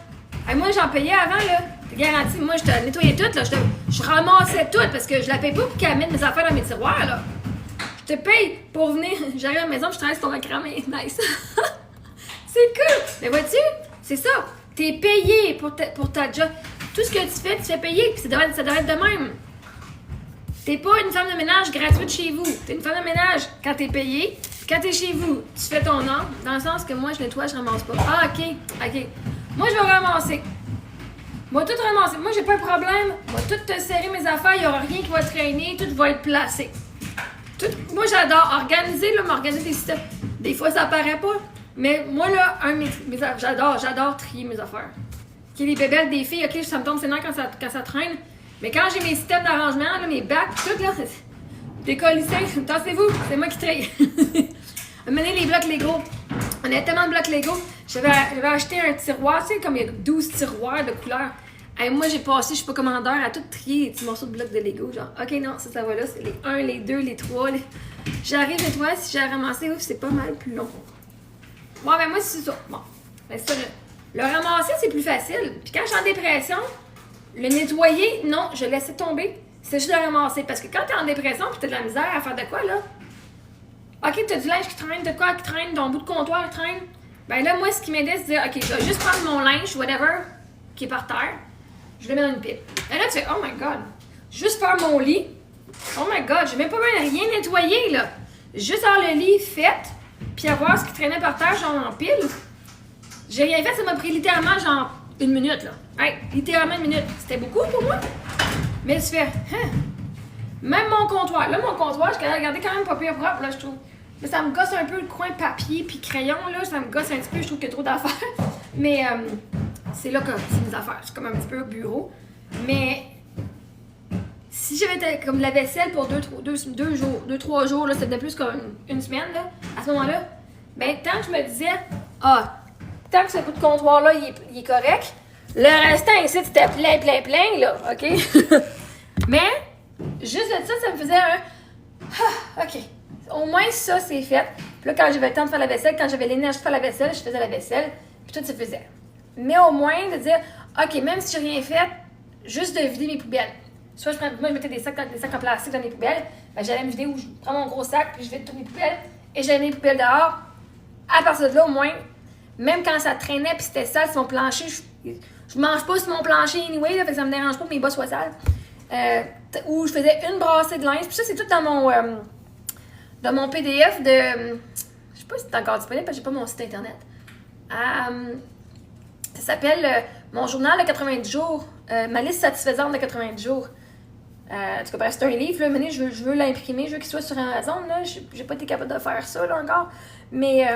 Moi, j'en payais avant, là. T'es garanti. Moi, je te nettoyais tout, là. Je ramassais tout parce que je la paye pas pour qu'elle mette mes affaires dans mes tiroirs, là. Je te paye pour venir. J'arrive à la maison, je travaille sur ton macramé. Nice. C'est cool! Mais vois-tu, c'est ça. T'es payé pour ta job. Tout ce que tu fais payer, puis ça devrait être de même. T'es pas une femme de ménage gratuite chez vous. T'es une femme de ménage quand t'es payé. Quand t'es chez vous, tu fais ton ordre, dans le sens que moi, je nettoie, je ramasse pas. Ah, OK. Moi, je vais ramasser. Moi, tout ramasser. Moi, j'ai pas de problème. Moi, tout te serrer mes affaires, il y aura rien qui va traîner, tout va être placé. Moi, j'adore organiser, là, m'organiser des systèmes. Des fois, ça paraît pas. Mais moi, là, j'adore trier mes affaires. OK, les bébelles des filles, OK, ça me tombe ses nerfs quand ça traîne. Mais quand j'ai mes systèmes d'arrangement, là, mes bacs, tout, là, décollissez, tassez-vous, c'est moi qui trie. Amenez les blocs Lego. On a tellement de blocs Lego. J'avais acheté un tiroir, tu sais, comme il y a 12 tiroirs de couleurs. Et moi, j'ai passé, je suis pas commandeur, à tout trier les petits morceaux de blocs de Lego. Genre, OK, non, ça va là, c'est les 1, les 2, les 3. J'arrive et toi, si j'ai à ramasser, ouf, c'est pas mal plus long. Bon, ben moi, c'est ça. Bon, ben ça, le ramasser, c'est plus facile. Puis quand je suis en dépression, le nettoyer, non, je laissais tomber. C'est juste de ramasser. Parce que quand t'es en dépression pis t'as de la misère à faire de quoi, là? OK, t'as du linge qui traîne, de quoi qui traîne, ton bout de comptoir qui traîne. Ben là, moi, ce qui m'aidait, c'est de dire, OK, je vais juste prendre mon linge, whatever, qui est par terre, je le mets dans une pile. Et là, tu fais, oh my God, juste faire mon lit. Oh my God, j'ai même pas besoin de rien nettoyer, là. Juste avoir le lit fait, puis avoir ce qui traînait par terre, genre en pile. J'ai rien fait, ça m'a pris littéralement, genre, 1 minute, là. Hey, littéralement 1 minute. C'était beaucoup pour moi. Mais tu fais, hein? Même mon comptoir. Là, mon comptoir, je regardais quand même pas pire propre, là, je trouve. Mais ça me gosse un peu le coin papier puis crayon, là. Ça me gosse un petit peu, je trouve qu'il y a trop d'affaires. Mais c'est là que c'est mes affaires. C'est comme un petit peu au bureau. Mais si j'avais comme de la vaisselle pour 2-3 jours, là, c'était plus comme une semaine, là, à ce moment-là, ben, tant que je me disais, tant que ce bout de comptoir-là, il est correct, le restant ici, c'était plein, là, OK? Mais, juste de ça, ça me faisait un... OK. Au moins, ça, c'est fait. Puis là, quand j'avais le temps de faire la vaisselle, quand j'avais l'énergie de faire la vaisselle, je faisais la vaisselle, puis tout se faisait. Mais au moins, de dire, OK, même si j'ai rien fait, juste de vider mes poubelles. Soit moi, je mettais des sacs en plastique dans mes poubelles, ben, j'allais me vider où je prends mon gros sac, puis je vide toutes mes poubelles, et j'allais mes poubelles dehors. À partir de là, au moins, même quand ça traînait, puis c'était sale sur mon plancher, je mange pas sur mon plancher anyway, là, fait que ça me dérange pas que mes bas soient sales. Où je faisais une brassée de linge. Puis ça, c'est tout dans mon PDF de... je sais pas si c'est encore disponible parce que j'ai pas mon site internet. Ça s'appelle mon journal de 90 jours. Ma liste satisfaisante de 90 jours. En tout cas, c'est un livre. Là, maintenant, je veux l'imprimer. Je veux qu'il soit sur Amazon. Là. J'ai pas été capable de faire ça là, encore. Mais...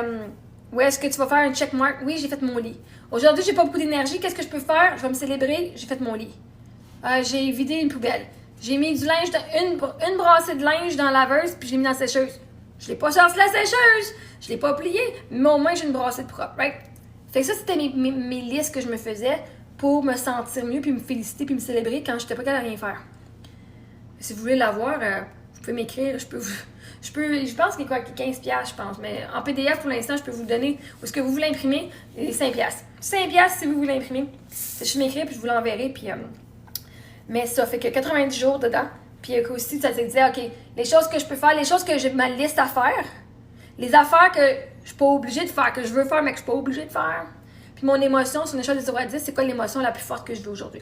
où est-ce que tu vas faire un checkmark? Oui, j'ai fait mon lit. Aujourd'hui, j'ai pas beaucoup d'énergie. Qu'est-ce que je peux faire? Je vais me célébrer. J'ai fait mon lit. J'ai vidé une poubelle. J'ai mis du linge, une brassée de linge dans la laveuse, puis je l'ai mis dans la sécheuse. Je l'ai pas sorti la sécheuse. Je l'ai pas plié, mais au moins j'ai une brassée de propre, right? Fait que ça, c'était mes listes que je me faisais pour me sentir mieux, puis me féliciter, puis me célébrer quand j'étais pas capable de rien faire. Si vous voulez l'avoir, vous pouvez m'écrire. Je pense qu'il est quoi, 15$, je pense. Mais en PDF, pour l'instant, je peux vous le donner. Où est-ce que vous voulez imprimer? Et 5$. 5$ si vous voulez imprimer. Je m'écris, puis je vous l'enverrai, puis... mais ça fait que 90 jours dedans. Puis aussi, ça te dit, OK, les choses que je peux faire, les choses que j'ai ma liste à faire, les affaires que je suis pas obligée de faire, que je veux faire, mais que je suis pas obligée de faire. Puis mon émotion, sur une échelle de 0 à 10, c'est quoi l'émotion la plus forte que je veux aujourd'hui?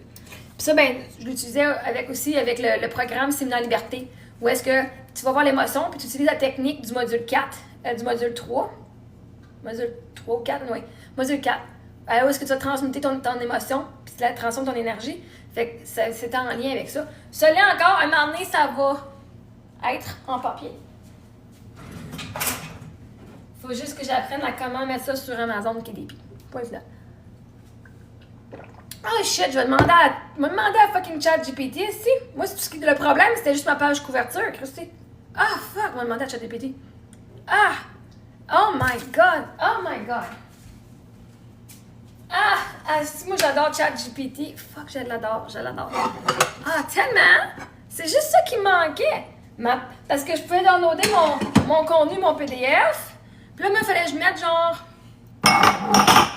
Puis ça, ben, je l'utilisais avec le programme C'est la liberté, où est-ce que tu vas voir l'émotion, puis tu utilises la technique du module 4, du module 3. Module 3 ou 4, oui. Module 4. Où est-ce que tu vas transmuter ton émotion, puis tu la transformes ton énergie. Fait que c'est en lien avec ça. Celui-là encore, à un moment donné, ça va être en papier. Faut juste que j'apprenne à comment mettre ça sur Amazon KDP. Pas évident. Oh shit, je vais demander à fucking ChatGPT ici. Moi, le problème, c'était juste ma page couverture, Christy. Ah, fuck, on va demander à ChatGPT. Ah! Oh my God! Oh my God! Si moi j'adore ChatGPT. Fuck, je l'adore. Ah, tellement! C'est juste ça qui me manquait. Parce que je pouvais downloader mon contenu, mon PDF. Puis là, il fallait que je mette genre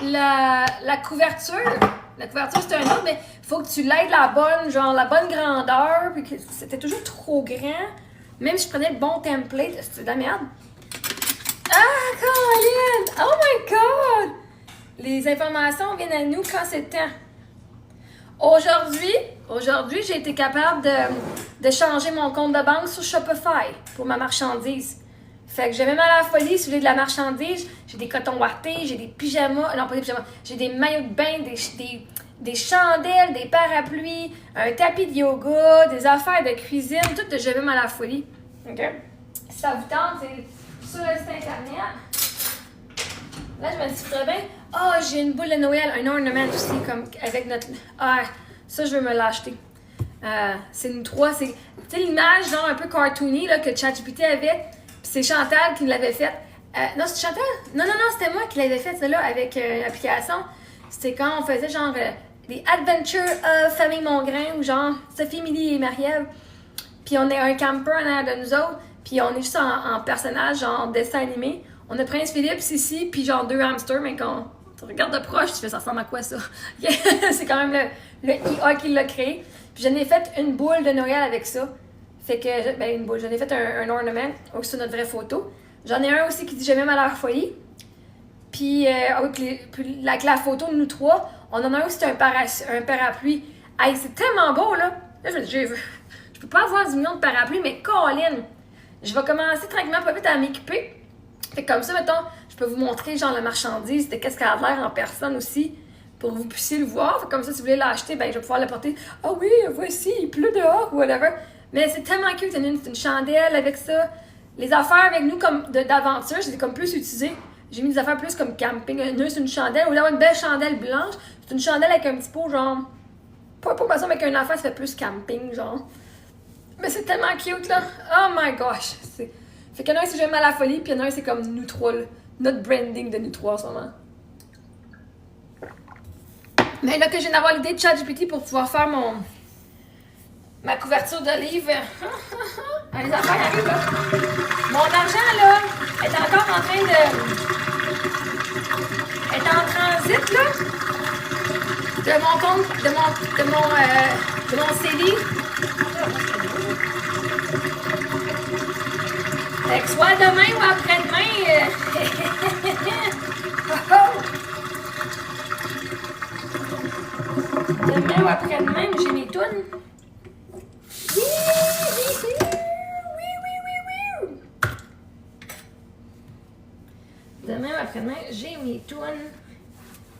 la couverture. La couverture, c'était un autre, mais il faut que tu l'aides la bonne grandeur. Puis que c'était toujours trop grand. Même si je prenais le bon template, c'était de la merde. Ah, Colin! Oh my God! les informations viennent à nous quand c'est le temps. Aujourd'hui, j'ai été capable de changer mon compte de banque sur Shopify pour ma marchandise. Fait que j'avais mal à la folie sur de la marchandise. J'ai des cotons wattés, j'ai des pyjamas, non pas des pyjamas, j'ai des maillots de bain, des chandelles, des parapluies, un tapis de yoga, des affaires de cuisine, tout de j'avais mal à la folie. OK? Si ça vous tente, c'est sur le site internet. Là, je me dis très bien, j'ai une boule de Noël, un ornement aussi, comme avec notre. Ça, je veux me l'acheter. C'est nous trois. C'est, tu sais, l'image, genre un peu cartoony, là, que ChatGPT avait. Puis c'est Chantal qui l'avait faite. Non, c'est Chantal? Non, c'était moi qui l'avais faite, celle-là, avec l'application. C'était quand on faisait genre des Adventures of Famille Mongrain, ou genre Sophie, Milly et Marie-Ève. Puis on est un camper en arrière de nous autres. Puis on est juste en personnage, genre dessin animé. On a Prince Philippe, Sissi, puis genre 2 hamsters, mais quand tu regardes de proche, tu fais ça ressemble à quoi ça? C'est quand même le IA qui l'a créé. Puis j'en ai fait une boule de Noël avec ça. Fait que, une boule, j'en ai fait un ornement sur notre vraie photo. J'en ai un aussi qui dit J'ai même à leur folie. Puis, puis avec la photo de nous trois, on en a un aussi, un parapluie. Hey, c'est tellement beau, là. Là, je peux pas avoir 10 millions de parapluies, mais Colin, je vais commencer tranquillement pas vite à m'équiper. Fait que comme ça, mettons, je peux vous montrer genre la marchandise, de qu'est-ce qu'elle a l'air en personne aussi, pour que vous puissiez le voir. Fait que comme ça, si vous voulez l'acheter, je vais pouvoir le porter. Ah oui, voici, il pleut dehors, ou whatever. Mais c'est tellement cute, c'est une chandelle avec ça. Les affaires avec nous comme d'aventure, j'ai comme plus utilisé. J'ai mis des affaires plus comme camping. C'est une chandelle, ou là, une belle chandelle blanche. C'est une chandelle avec un petit pot, genre, pas pour passer, mais avec une affaire, ça fait plus camping, genre. Mais c'est tellement cute, là. Oh my gosh. Fait qu'il y en a un, c'est J'aime à la folie, puis il y en a un, c'est comme nous trois, là. Notre branding de nous trois en ce moment. Mais là que je viens d'avoir l'idée de ChatGPT pour pouvoir faire ma couverture de livre. Les affaires arrivent, là. Mon argent, là, est encore en train est en transit, là. De mon compte, de mon CELI. Fait que soit demain ou après-demain. Demain ou après-demain, j'ai mes tounes. Demain ou après-demain, j'ai mes tounes.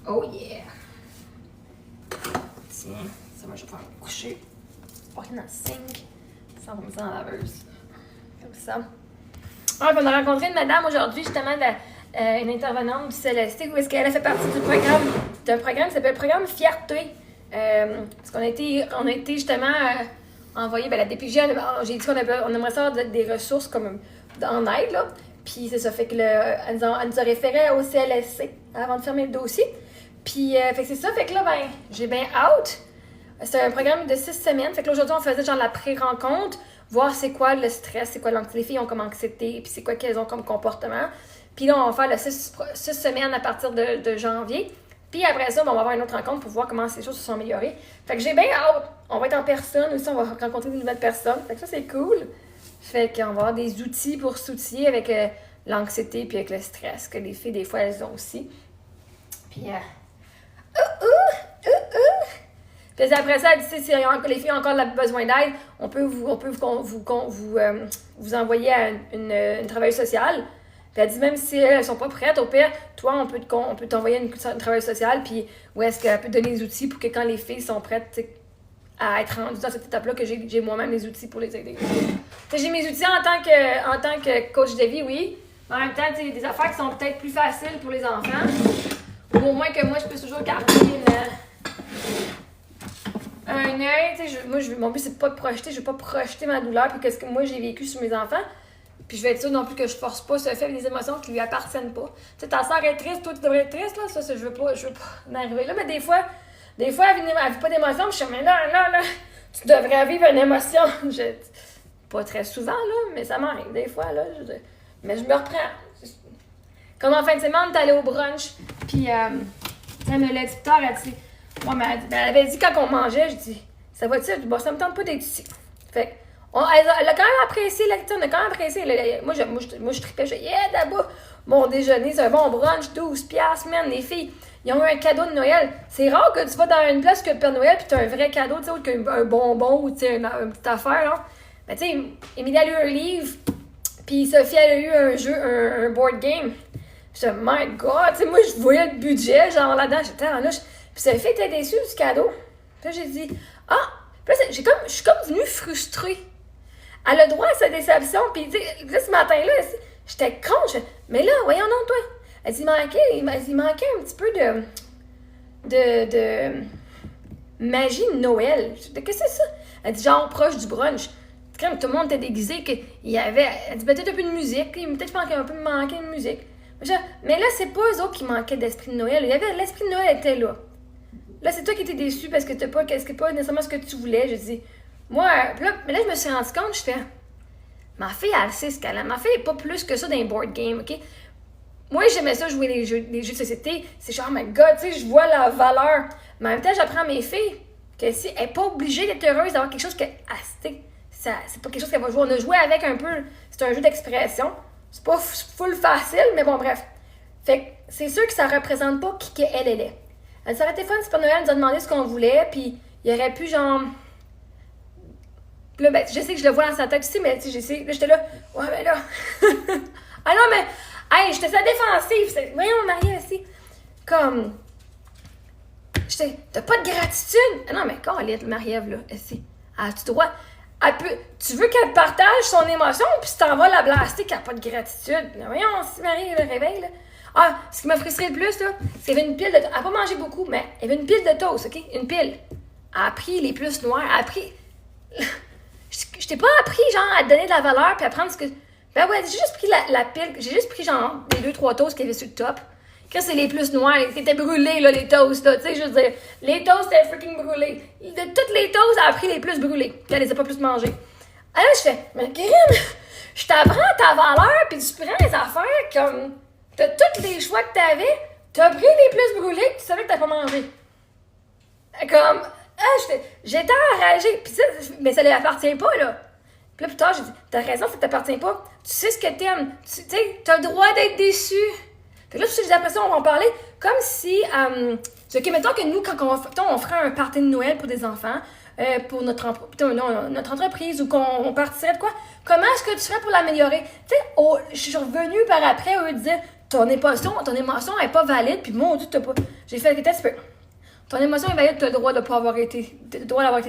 Oh yeah! Tiens, ça va, je vais faire coucher. Pas dans le sink. Ça va me mettre dans la laveuse. Comme ça. On a rencontré une madame aujourd'hui, justement, une intervenante du CLST, où est-ce qu'elle a fait partie d'un programme qui s'appelle le programme Fierté. Parce qu'on a été justement envoyé, la DPJ, j'ai dit qu'on aimerait savoir des ressources comme en aide, là. Puis c'est ça, fait que elle nous a référé au CLSC avant de fermer le dossier. Puis fait que c'est ça, fait que là, j'ai bien hâte. C'est un programme de 6 semaines. Fait que là, aujourd'hui, on faisait genre la pré-rencontre, voir c'est quoi le stress, c'est quoi l'anxiété. Les filles ont comme anxiété, puis c'est quoi qu'elles ont comme comportement. Puis là, on va faire le 6 semaines à partir de janvier. Puis après ça, on va avoir une autre rencontre pour voir comment ces choses se sont améliorées. Fait que j'ai bien hâte. On va être en personne aussi, on va rencontrer de nouvelles personnes. Fait que ça, c'est cool. Fait qu'on va avoir des outils pour s'outiller avec l'anxiété puis avec le stress que les filles, des fois, elles ont aussi. Puis, puis après ça, elle dit, si les filles ont encore besoin d'aide, on peut vous envoyer à une travailleuse sociale. Puis elle dit, même si elles ne sont pas prêtes, au pire, toi, on peut t'envoyer une travailleuse sociale, puis où est-ce qu'elle peut te donner des outils pour que quand les filles sont prêtes à être rendues dans cette étape-là, que j'ai moi-même les outils pour les aider. J'ai mes outils en tant que coach de vie, oui. Mais en même temps, des affaires qui sont peut-être plus faciles pour les enfants. Ou au moins que moi, je peux toujours garder un œil. Mon but, c'est de pas projeter. Je veux pas projeter ma douleur puis qu'est-ce que moi, j'ai vécu sur mes enfants. Puis je vais être sûre non plus que je force pas ce fait avec des émotions qui lui appartiennent pas. Tu sais, ta soeur est triste, toi, tu devrais être triste, là. Ça, je veux pas en arriver là. Mais des fois, elle vit pas d'émotion. Puis je suis mais là, tu devrais vivre une émotion. Pas très souvent, là, mais ça m'arrive des fois, là. Mais je me reprends. Comme en fin de semaine, on est allé au brunch. Puis, elle me l'a dit plus tard, elle dit... Moi, elle avait dit quand on mangeait, je dis, ça va-tu? Bon, ça me tente pas d'être ici. Fait que, elle a quand même apprécié, là, on a quand même apprécié. Moi, je tripais, je dis, yeah, d'abord, bon déjeuner, c'est un bon brunch, 12$, man, les filles. Ils ont eu un cadeau de Noël. C'est rare que tu vas dans une place que le Père Noël puis tu as un vrai cadeau, tu sais, ou qu'un bonbon ou tu sais, une petite affaire, là. Mais tu sais, Émilie a lu un livre, puis Sophie elle a eu un jeu, un board game. Je me my God, tu sais, moi je voyais le budget, genre là-dedans, j'étais en louche. Puis Sophie était déçue du cadeau. Puis là, j'ai dit, puis là, je suis comme venue frustrée. Elle a droit à sa déception, puis tu sais, ce matin-là, j'étais con, mais là, voyons donc, toi. Elle dit, il manquait un petit peu de magie de Noël. Je dis, qu'est-ce que c'est ça? Elle dit, genre, proche du brunch. Quand tout le monde était déguisé, qu'il y avait, elle dit, peut-être un peu de musique, peut-être je manquais un peu de musique. Mais là, c'est pas eux autres qui manquaient d'esprit de Noël. L'esprit de Noël était là. Là, c'est toi qui étais déçu parce que c'est pas nécessairement ce que tu voulais. Je dis, moi, mais là, je me suis rendu compte, je fais, ma fille, elle sait ce qu'elle a. Ma fille n'est pas plus que ça dans les board games, OK? Moi, j'aimais ça jouer les jeux de société. C'est genre, oh my God, tu sais, je vois la valeur. Mais en même temps, j'apprends à mes filles que si elle n'est pas obligée d'être heureuse d'avoir quelque chose que, c'est pas quelque chose qu'elle va jouer. On a joué avec un peu, c'est un jeu d'expression. C'est pas full facile, mais bon, bref. Fait que c'est sûr que ça représente pas qui qu'elle est. Elle s'est arrêtée fun, c'est pas Noël, nous a demandé ce qu'on voulait, puis il aurait pu, genre... Puis là, ben, je sais que je le vois dans sa tête aussi, mais tu sais, là, j'étais là, ouais, mais là... ah non, mais... Hey, j'étais sur la défensive. Voyons, Marie, aussi. Comme... T'as pas de gratitude? Ah non, mais Colette, Marie-Ève, là, aussi. As-tu droit... Tu veux qu'elle partage son émotion, puis tu t'en vas la blaster qu'elle n'a pas de gratitude. Là, voyons, si Marie le réveille, là. Ah, ce qui m'a frustré le plus, là, c'est qu'il y avait une pile de... Elle n'a pas mangé beaucoup, mais il y avait une pile de toast, OK? Une pile. Elle a pris les plus noirs. Elle a pris... Je t'ai pas appris, genre, à te donner de la valeur, puis à prendre ce que... Ben ouais, j'ai juste pris la pile. J'ai juste pris, genre, les 2-3 toasts qu'il y avait sur le top. Quand c'est les plus noirs, qui étaient brûlés, là, les toasts, là, tu sais, je veux dire, les toasts étaient freaking brûlés. De toutes les toasts, elle a pris les plus brûlés, puis elle les a pas plus mangés. Alors là, je fais, mais Grim, je t'apprends ta valeur, puis tu prends les affaires comme, t'as tous les choix que t'as pris les plus brûlés, puis tu savais que t'as pas mangé. Comme, j'étais enragée, puis ça, mais ça lui appartient pas, là. Puis là, plus tard, j'ai dit, t'as raison, ça t'appartient pas. Tu sais ce que t'aimes, tu sais, t'as le droit d'être déçu. Fait que là, j'ai l'impression qu'on va en parler comme si, OK, mettons que nous, quand on ferait un party de Noël pour des enfants, pour notre entreprise ou qu'on partirait de quoi, comment est-ce que tu ferais pour l'améliorer? Tu sais, je suis revenue par après, eux dire, ton émotion n'est pas valide, puis mon Dieu, t'as pas... J'ai fait le test, ton émotion est valide, t'as le droit d'avoir été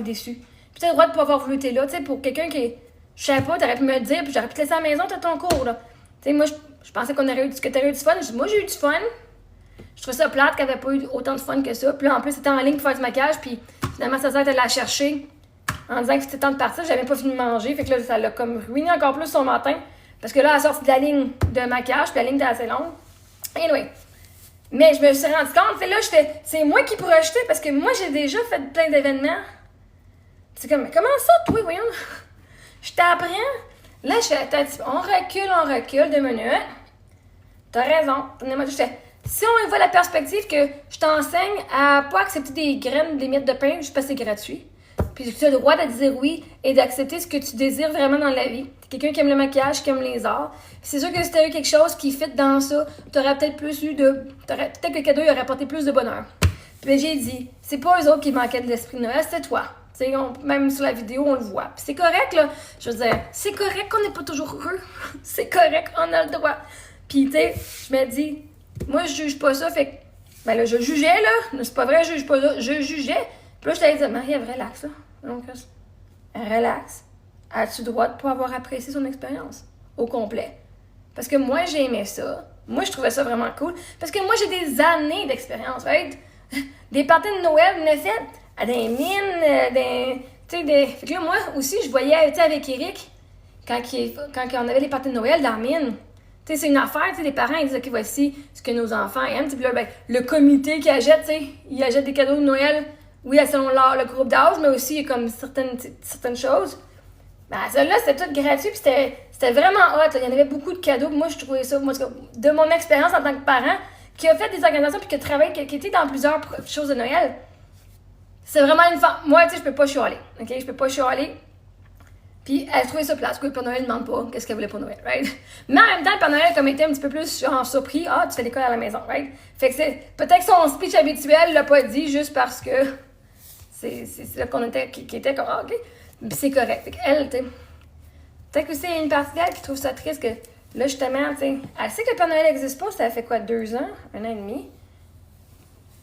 déçu. Puis t'as le droit de pas avoir voulu être là, tu sais, pour quelqu'un qui... Je sais pas, t'aurais pu me le dire, puis j'aurais pu te laisser à la maison, t'as ton cours, là. Tu sais, moi, je pensais que t'aurais eu du fun. Moi, j'ai eu du fun. Je trouvais ça plate qu'elle avait pas eu autant de fun que ça. Puis là, en plus, c'était en ligne pour faire du maquillage. Puis finalement, sa sœur, elle l'a cherché en disant que c'était temps de partir. J'avais pas fini de manger. Fait que là, ça l'a comme ruiné encore plus son matin. Parce que là, elle a sorti de la ligne de maquillage. Puis la ligne était assez longue. Anyway. Mais je me suis rendu compte. Fait là, c'est moi qui projetais. Parce que moi, j'ai déjà fait plein d'événements. C'est comme, mais comment ça, toi, voyons? Je t'apprends. Là, je fais, on recule 2 minutes. T'as raison. Si on voit la perspective que je t'enseigne à pas accepter des graines, des miettes de pain juste parce que c'est gratuit, puis tu as le droit de dire oui et d'accepter ce que tu désires vraiment dans la vie. T'es quelqu'un qui aime le maquillage, qui aime les arts. C'est sûr que si t'as eu quelque chose qui fit dans ça, t'aurais peut-être peut-être que le cadeau il aurait apporté plus de bonheur. Puis j'ai dit, c'est pas eux autres qui manquaient de l'esprit de Noël, c'était toi. Même sur la vidéo, on le voit. Puis c'est correct, là. Je veux dire, c'est correct qu'on n'est pas toujours heureux. C'est correct, on a le droit. Puis, tu sais, je me dis, moi, je juge pas ça. Fait que, ben là, je jugeais, là. C'est pas vrai, je juge pas ça. Je jugeais. Puis là, je t'avais dit, Marie-Ève, relax, là. Donc, relax. As-tu le droit de pas avoir apprécié son expérience au complet? Parce que moi, j'ai aimé ça. Moi, je trouvais ça vraiment cool. Parce que moi, j'ai des années d'expérience, right? Des parties de Noël, je l'ai fait. À des mines, tu sais, fait que là, moi aussi, je voyais, tu sais, avec Eric, quand on avait les parties de Noël dans la mine, tu sais, c'est une affaire, tu sais, les parents, ils disent, OK, voici ce que nos enfants aiment, puis là, ben, le comité qui achète, tu sais, il achète des cadeaux de Noël, oui, selon le groupe d'âge, mais aussi, il y a comme certaines choses. Ben, celle-là, c'était tout gratuit, puis c'était vraiment hot, là. Il y en avait beaucoup de cadeaux, moi, je trouvais ça, moi, de mon expérience en tant que parent, qui a fait des organisations, puis qui a travaillé, qui était dans plusieurs choses de Noël. C'est vraiment une femme. Moi, tu sais, je peux pas chialer. OK? Je peux pas chialer. Puis elle trouvait ça plate, que le Père Noël ne demande pas qu'est-ce qu'elle voulait pour Noël, right? Mais en même temps, le Père Noël comme était un petit peu plus genre surpris, ah, tu fais l'école à la maison, right? Fait que c'est peut-être son speech habituel l'a pas dit juste parce que c'est là qu'on était, qui était comme, ah, ok, puis c'est correct. Fait qu'elle, tu sais, peut-être que c'est une partie d'elle qui trouve ça triste que là, justement, tu sais, elle sait que le Père Noël n'existe pas, ça fait quoi, 2 ans, 1 an et demi?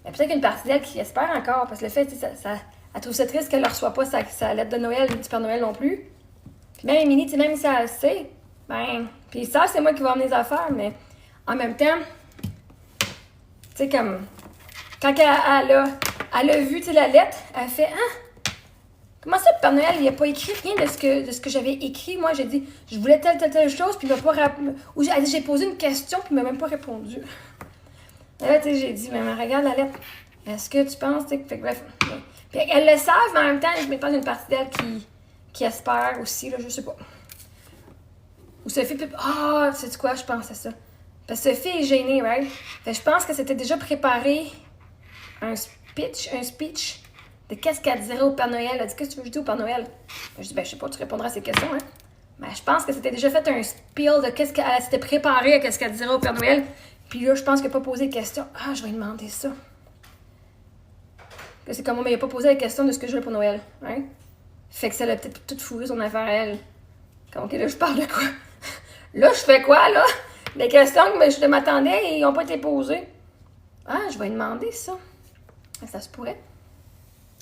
Mais peut-être qu'une partie d'elle qui espère encore, parce que le fait, tu sais, elle trouve ça triste qu'elle ne reçoit pas sa lettre de Noël du Père Noël non plus. Puis même Émilie, tu sais, même si elle le sait, ben, puis ça, c'est moi qui vais emmener les affaires, mais en même temps, tu sais, comme, quand elle a vu, tu sais, la lettre, elle fait, ah, comment ça, le Père Noël, il n'a pas écrit rien de ce que j'avais écrit. Moi, j'ai dit, je voulais telle chose, puis il m'a pas ou j'ai posé une question, puis il m'a même pas répondu. Et là, tu sais, j'ai dit, maman, regarde la lettre. Est-ce que tu penses, tu sais, fait que bref. Puis elles le savent, mais en même temps, je me pense une partie d'elle qui espère aussi, là, je sais pas. Ou Sophie, puis, ah, sais-tu quoi, je pense à ça. Parce que Sophie est gênée, right? Fait que je pense que c'était déjà préparé un speech de qu'est-ce qu'elle dirait au Père Noël. Elle a dit, qu'est-ce que tu veux que je dise au Père Noël? Je dis, ben, je sais pas, tu répondras à ces questions, hein. Mais je pense que c'était déjà fait un spiel de qu'est-ce qu'elle s'était préparée à qu'est-ce qu'elle dirait au Père Noël. Puis là, je pense qu'elle n'a pas posé de question. Ah, je vais lui demander ça. Que c'est comme moi, mais il n'a pas posé la question de ce que je veux pour Noël, hein? Fait que ça l'a peut-être tout fourré son affaire à elle. Comme, ok, là, je parle de quoi? Là, je fais quoi, là? Les questions que je m'attendais, ils n'ont pas été posées. Ah, je vais lui demander ça. Ça se pourrait.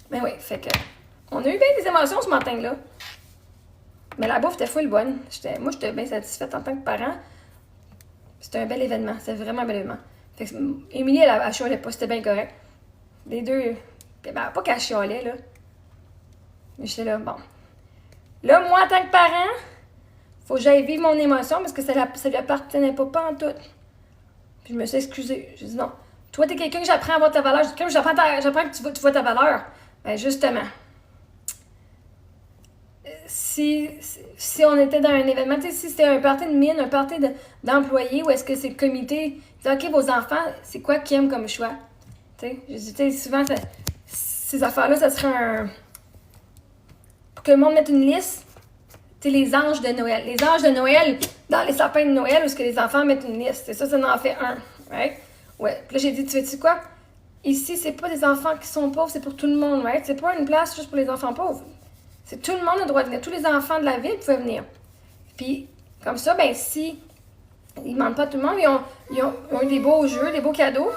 Mais oui, fait que... On a eu bien des émotions ce matin-là. Mais la bouffe était full bonne. Moi, j'étais bien satisfaite en tant que parent. C'était un bel événement. C'était vraiment un bel événement. Fait que Émilie, elle chialait pas. C'était bien correct. Les deux... Ben, pas qu'elle chialait, là. Mais j'étais là, bon. Là, moi, en tant que parent, faut que j'aille vivre mon émotion parce que ça lui appartenait pas en tout. Puis je me suis excusée. J'ai dit non. Toi, t'es quelqu'un que j'apprends à voir ta valeur. J'apprends que tu vois ta valeur. Ben, justement. Si on était dans un événement, tu sais, si c'était un party de mine, un party d'employés, ou est-ce que c'est le comité, dis, OK, vos enfants, c'est quoi qu'ils aiment comme choix? Tu sais, je dis, tu sais, souvent, ces affaires-là, ça serait un... Pour que le monde mette une liste, tu sais, les anges de Noël. Les anges de Noël, dans les sapins de Noël, où est-ce que les enfants mettent une liste. C'est ça en fait un, right? Ouais. Puis là, j'ai dit, tu sais quoi? Ici, c'est pas des enfants qui sont pauvres, c'est pour tout le monde, right? C'est pas une place juste pour les enfants pauvres. C'est tout le monde a le droit de venir. Tous les enfants de la ville pouvaient venir. Puis, comme ça, ben si ils ne demandent pas à tout le monde, ils ont eu des beaux jeux, des beaux cadeaux.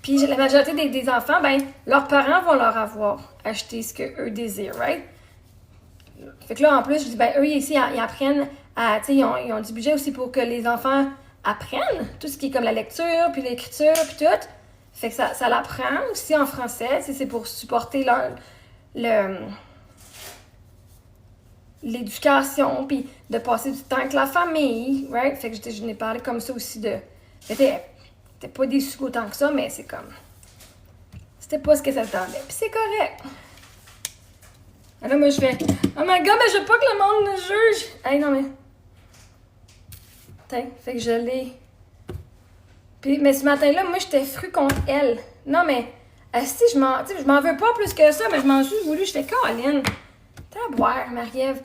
Puis, la majorité des enfants, ben leurs parents vont leur avoir acheté ce qu'eux désirent, right? Fait que là, en plus, je dis, ben eux, ici, ils apprennent à, tu sais, ils ont du budget aussi pour que les enfants apprennent tout ce qui est comme la lecture, puis l'écriture, puis tout. Fait que ça l'apprend aussi en français, c'est pour supporter l'éducation, puis de passer du temps avec la famille, right? Fait que je n'ai parlé comme ça aussi de... J'étais pas déçue autant que ça, mais c'est comme... C'était pas ce que ça attendait. Puis c'est correct. Alors moi, je fais... Oh my God, mais je veux pas que le monde me juge! Hey, non, mais... Tiens, fait que je l'ai... Puis, mais ce matin-là, moi, j'étais fru contre elle. Non, mais... Si, je m'en veux pas plus que ça, mais je m'en suis voulu. Je fais Caroline... T'as à boire, Marie-Ève.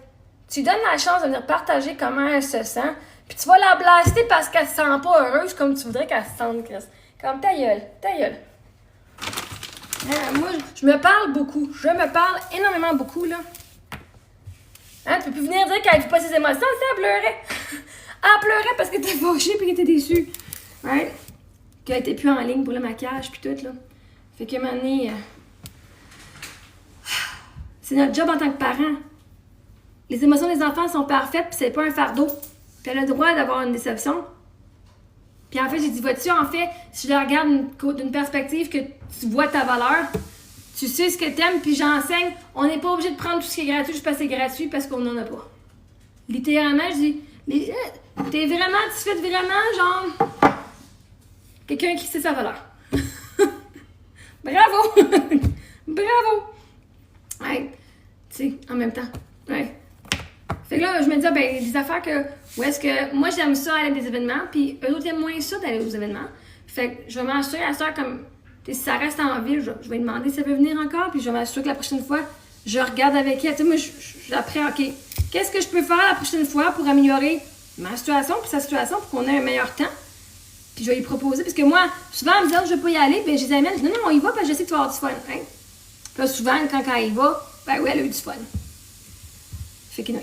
Tu lui donnes la chance de venir partager comment elle se sent, puis tu vas la blaster parce qu'elle se sent pas heureuse comme tu voudrais qu'elle se sente, Chris. Comme ta gueule, ta gueule. Moi, je me parle beaucoup. Je me parle énormément beaucoup, là. Hein, tu peux plus venir dire qu'elle vit pas ses émotions, elle pleurait. Elle pleurait parce qu'elle était fâchée puis qu'elle était déçue. Ouais. Qu'elle était plus en ligne pour le maquillage puis tout, là. Fait qu'à un moment donné... C'est notre job en tant que parents. Les émotions des enfants sont parfaites, puis c'est pas un fardeau. Puis elle a le droit d'avoir une déception. Puis en fait, j'ai dit, vois-tu, en fait, si je la regarde d'une perspective que tu vois ta valeur, tu sais ce que t'aimes, puis j'enseigne, on n'est pas obligé de prendre tout ce qui est gratuit juste parce que c'est gratuit, parce qu'on n'en a pas. Littéralement, je dis, t'es vraiment, tu fais vraiment, genre, quelqu'un qui sait sa valeur. Bravo! Bravo! Ouais, tu sais, en même temps. Ouais. Fait que là, je me dis, ben, des affaires que. Où est-ce que. Moi, j'aime ça aller à des événements, puis eux autres aiment moins ça d'aller aux événements. Fait que je vais m'assurer à ça, comme. Si ça reste en ville, je vais demander si elle veut venir encore, puis je vais m'assurer que la prochaine fois, je regarde avec elle. Tu sais, moi, j'apprends, OK. qu'est-ce que je peux faire la prochaine fois pour améliorer ma situation puis sa situation pour qu'on ait un meilleur temps? Puis je vais lui proposer, parce que moi, souvent, elle me dit, oh, je vais pas y aller, puis je les amène, je dis, non, on y va, parce que je sais que tu vas avoir du fun. Hein? Puis là, souvent, quand elle y va, ben oui, elle a eu du fun. Fait que non.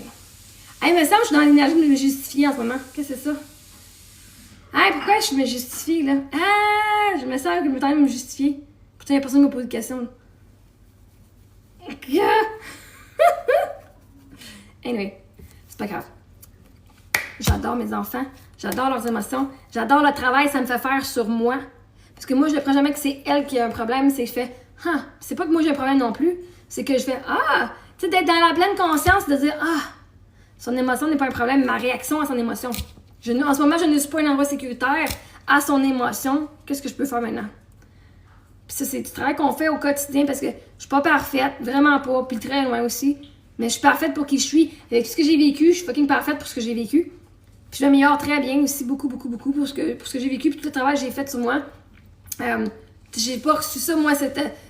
Hey, il me semble que je suis dans l'énergie de me justifier en ce moment. Qu'est-ce que c'est ça? Hey, pourquoi je me justifie, là? Ah, je me sens que je me tente de me justifier. Pourtant, il n'y a personne qui m'a posé de questions. Anyway, c'est pas grave. J'adore mes enfants, j'adore leurs émotions, j'adore le travail que ça me fait faire sur moi. Parce que moi, je ne prends jamais que c'est elle qui a un problème, c'est que je fais « Ah! » C'est pas que moi j'ai un problème non plus, c'est que je fais « Ah! » Tu sais, d'être dans la pleine conscience, de dire « Ah! » Son émotion n'est pas un problème, ma réaction à son émotion. En ce moment, je ne suis pas un endroit sécuritaire à son émotion. Qu'est-ce que je peux faire maintenant? Puis ça, c'est du travail qu'on fait au quotidien parce que je suis pas parfaite, vraiment pas, puis très loin aussi. Mais je suis parfaite pour qui je suis. Avec tout ce que j'ai vécu, je suis fucking parfaite pour ce que j'ai vécu. Puis je m'améliore très bien aussi, beaucoup pour ce que j'ai vécu, puis tout le travail que j'ai fait sur moi. J'ai pas reçu ça, moi,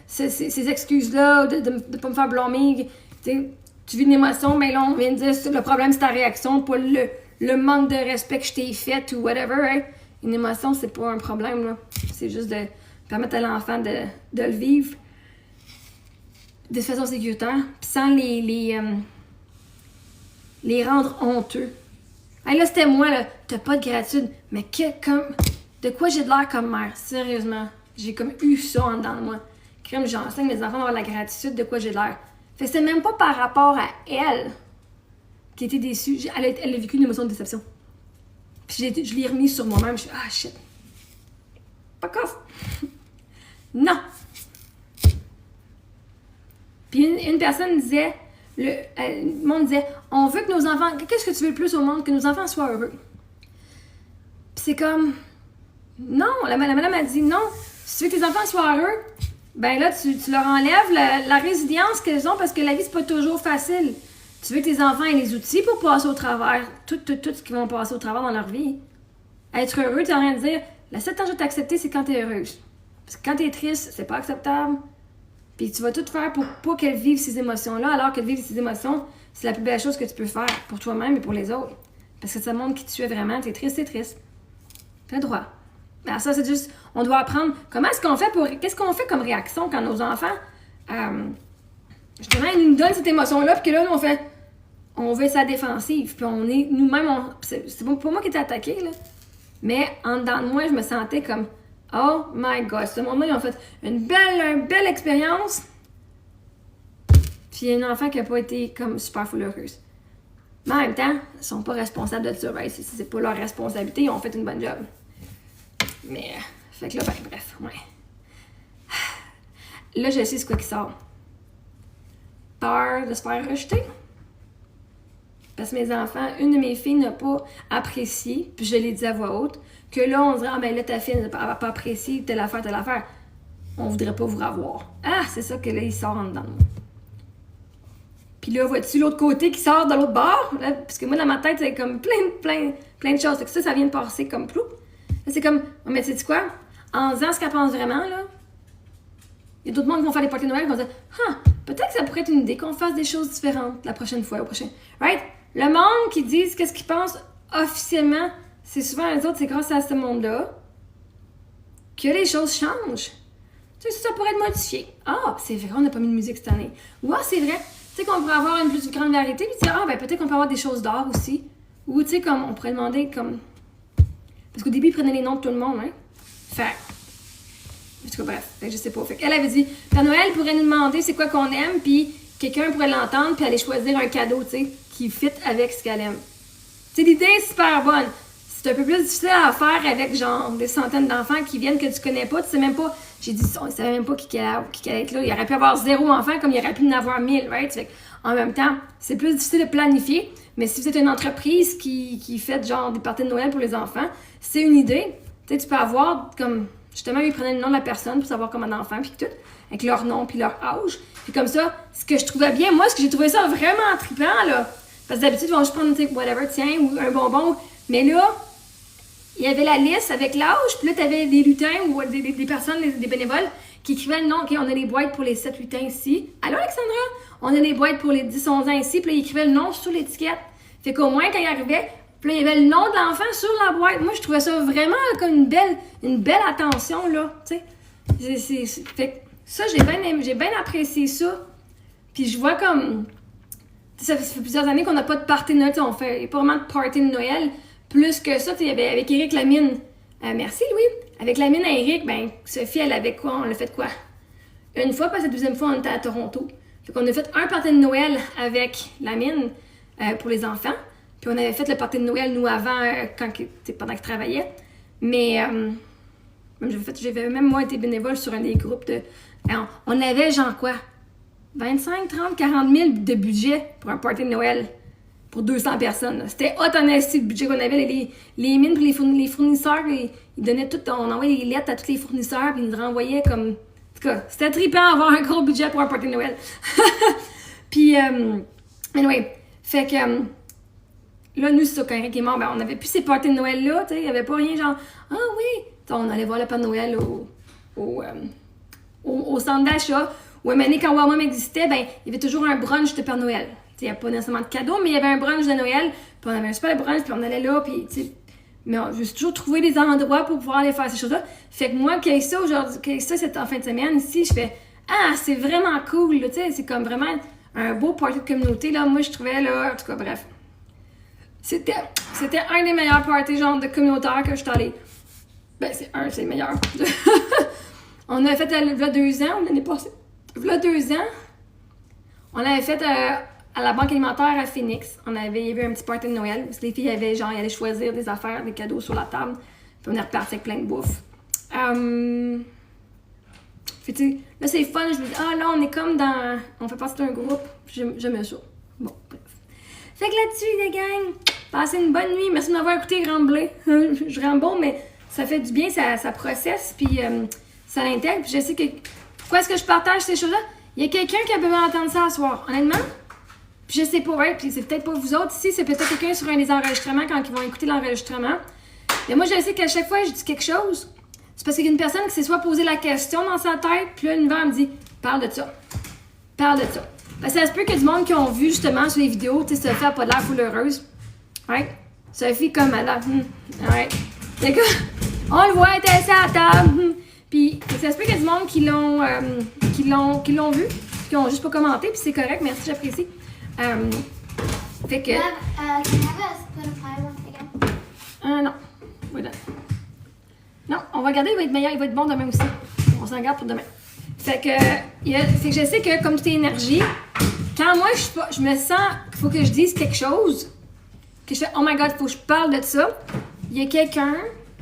ces excuses-là, de pas me faire blâmer. Tu vis une émotion, mais là, on vient de dire le problème, c'est ta réaction, pas le manque de respect que je t'ai fait ou whatever. Hein? Une émotion, c'est pas un problème, là. C'est juste de permettre à l'enfant de le vivre de façon sécuritaire, puis sans les rendre honteux. Hey, là, c'était moi, là. T'as pas de gratitude. Mais de quoi j'ai de l'air comme mère? Sérieusement. J'ai comme eu ça en dedans de moi. Crème, j'enseigne mes enfants à avoir de la gratitude, de quoi j'ai de l'air. Fait que c'est même pas par rapport à elle qui était déçue. Elle a vécu une émotion de déception. Puis je l'ai remis sur moi-même. Je suis ah, shit. Fuck off. Non. Puis une personne disait, le monde disait, on veut que nos enfants, qu'est-ce que tu veux le plus au monde? Que nos enfants soient heureux. Puis c'est comme, non, la madame a dit, non, si tu veux que tes enfants soient heureux, ben là, tu leur enlèves la résilience qu'ils ont parce que la vie, c'est pas toujours facile. Tu veux que tes enfants aient les outils pour passer au travers, tout ce qu'ils vont passer au travers dans leur vie. Être heureux, tu as rien à dire, la seule temps que je vais t'accepter, c'est quand t'es heureuse. Parce que quand t'es triste, c'est pas acceptable. Puis tu vas tout faire pour pas qu'elle vive ces émotions-là, alors qu'elle vive ces émotions, c'est la plus belle chose que tu peux faire pour toi-même et pour les autres. Parce que ça montre qui tu es vraiment. T'es triste, c'est triste. T'as le droit. Alors ça, c'est juste, on doit apprendre comment est-ce qu'on fait qu'est-ce qu'on fait comme réaction quand nos enfants, justement, ils nous donnent cette émotion-là, puis que là, nous, on veut sa défensive, puis on est, nous-mêmes, c'est pas moi qui étais attaquée, là. Mais en dedans de moi, je me sentais comme, oh my God, ce moment-là, ils ont fait une belle expérience. Puis il y a un enfant qui n'a pas été comme super full heureuse. Mais en même temps, ils sont pas responsables de ça. Right? C'est pas leur responsabilité, ils ont fait une bonne job. Mais, fait que là, ben, bref, ouais. Là, je sais ce quoi qui sort. Peur de se faire rejeter. Parce que mes enfants, une de mes filles n'a pas apprécié, puis je l'ai dit à voix haute, que là, on dirait, ah ben là, ta fille n'a pas apprécié telle affaire. On voudrait pas vous revoir. Ah, c'est ça que là, il sort en dedans de moi. Puis là, vois-tu l'autre côté qui sort de l'autre bord? Là, parce que moi, dans ma tête, c'est comme plein de choses. Fait que ça vient de passer comme plou. Là, c'est comme, oh, mais tu sais quoi? En disant ce qu'elle pense vraiment, là, il y a d'autres monde qui vont faire des parties de Noël qui vont dire, ah, peut-être que ça pourrait être une idée qu'on fasse des choses différentes la prochaine fois, au prochain. Right? Le monde qui dit qu'est-ce qu'ils pensent officiellement, c'est souvent les autres, c'est grâce à ce monde-là que les choses changent. Tu sais, ça pourrait être modifié. Ah, c'est vrai, on n'a pas mis de musique cette année. Ou ah, c'est vrai, tu sais qu'on pourrait avoir une plus grande variété, puis dire, ah, ben peut-être qu'on peut avoir des choses d'art aussi. Ou tu sais, comme on pourrait demander, comme. Parce qu'au début, ils prenaient les noms de tout le monde, hein. Fait. En tout cas, bref, je sais pas. Fait qu'elle avait dit, Père Noël pourrait nous demander c'est quoi qu'on aime, puis quelqu'un pourrait l'entendre, puis aller choisir un cadeau, tu sais, qui fit avec ce qu'elle aime. Tu sais, l'idée est super bonne. C'est un peu plus difficile à faire avec, genre, des centaines d'enfants qui viennent que tu connais pas. Tu sais même pas, j'ai dit, on savait même pas qui allait être là. Il aurait pu avoir 0 enfant comme il aurait pu en avoir 1000, right? Fait en même temps, c'est plus difficile de planifier. Mais si vous êtes une entreprise qui fait, genre, des parties de Noël pour les enfants, c'est une idée. Tu sais, tu peux avoir, comme, justement, ils prenaient le nom de la personne pour savoir comment d'enfant, puis tout, avec leur nom, puis leur âge. Puis comme ça, ce que je trouvais bien, moi, ce que j'ai trouvé ça vraiment trippant, là, parce que d'habitude, ils vont juste prendre, whatever, tiens, ou un bonbon. Mais là, il y avait la liste avec l'âge, puis là, tu avais des lutins ou des personnes, des bénévoles, qui écrivaient le nom. OK, on a les boîtes pour les 7 lutins ici. Allô, Alexandra? On a les boîtes pour les 10-11 ans ici, puis là, ils écrivaient le nom sur l'étiquette. Fait qu'au moins, quand il arrivait, puis là, il y avait le nom de l'enfant sur la boîte. Moi, je trouvais ça vraiment comme une belle attention, là, tu sais. Fait que ça, j'ai bien apprécié ça. Puis je vois comme... Ça fait plusieurs années qu'on n'a pas de party de Noël. On fait pas vraiment de party de Noël. Plus que ça, tu sais, avec Eric Lamine. Merci, Louis. Avec Lamine et Eric, ben, Sophie, elle avait quoi? On l'a fait quoi? Une fois, parce que la deuxième fois, on était à Toronto. Fait qu'on a fait un party de Noël avec Lamine pour les enfants. Puis on avait fait le party de Noël, nous, avant, pendant qu'il travaillait. Mais j'avais même, moi, été bénévole sur un des groupes de... On avait, genre quoi? 25, 30, 40 000 de budget pour un party de Noël pour 200 personnes. C'était hot en esti le budget qu'on avait. Les mines et les fournisseurs, ils donnaient tout... On envoyait des lettres à tous les fournisseurs puis ils nous renvoyaient comme... En tout cas, c'était trippant d'avoir un gros budget pour un party de Noël. Puis, anyway, fait que... là, nous, c'est ça, quand Eric est mort, ben, on n'avait plus ces parties de Noël-là, tu sais, il n'y avait pas rien genre, ah oui, t'sais, on allait voir le Père Noël au centre d'achat, ou même quand Walmart existait, ben, il y avait toujours un brunch de Père Noël. Il n'y avait pas nécessairement de cadeaux, mais il y avait un brunch de Noël, puis on avait un super brunch, puis on allait là, puis, tu sais, mais j'ai toujours trouvé des endroits pour pouvoir aller faire ces choses-là. Fait que moi, qu'il y ait ça aujourd'hui, qu'il y ait ça cette fin de semaine ici, je fais, ah, c'est vraiment cool, tu sais, c'est comme vraiment un beau party de communauté, là, moi, je trouvais, là, en tout cas, bref. C'était un des meilleurs parties genre de communautaire que je suis allée. Ben, c'est le meilleur. On avait fait il y a 2 ans, l'année passée. Il y a 2 ans, on avait fait à la banque alimentaire à Phoenix. Il y avait un petit party de Noël. Parce que les filles ils allaient choisir des affaires, des cadeaux sur la table. Puis on est reparti avec plein de bouffe. Puis tu sais, là c'est fun. Je me dis, ah là, on est comme dans. On fait partie d'un groupe. J'aime ça. Bon, bref. Fait que là-dessus, les gangs, passez une bonne nuit. Merci de m'avoir écouté rambler. Je ramble, mais ça fait du bien, ça processe, puis ça l'intègre. Puis je sais que... Pourquoi est-ce que je partage ces choses-là? Il y a quelqu'un qui a besoin d'entendre ça ce soir, honnêtement. Puis je sais pas, ouais, puis c'est peut-être pas vous autres ici, c'est peut-être quelqu'un sur un des enregistrements quand ils vont écouter l'enregistrement. Mais moi, je sais qu'à chaque fois que je dis quelque chose, c'est parce qu'il y a une personne qui s'est soit posé la question dans sa tête, puis là, l'univers me dit « Parle de ça. Parle de ça. » Parce que ça se peut qu'il y a du monde qui ont vu justement sur les vidéos, tu sais, Sophie a pas l'air full heureuse. Ouais. Sophie comme elle a. Ouais. Fait que, on le voit, elle était assise à la table. Puis ça se peut qu'il y a du monde qui l'ont vu, qui ont juste pas commenté, puis c'est correct, merci, j'apprécie. Fait que. Can I have a spoon of pie once again? Non. Voilà. Non, on va regarder, il va être meilleur, il va être bon demain aussi. On s'en garde pour demain. Fait que je sais que comme toute énergie, quand moi je me sens qu'il faut que je dise quelque chose, que je fais oh my god, il faut que je parle de ça, il y a quelqu'un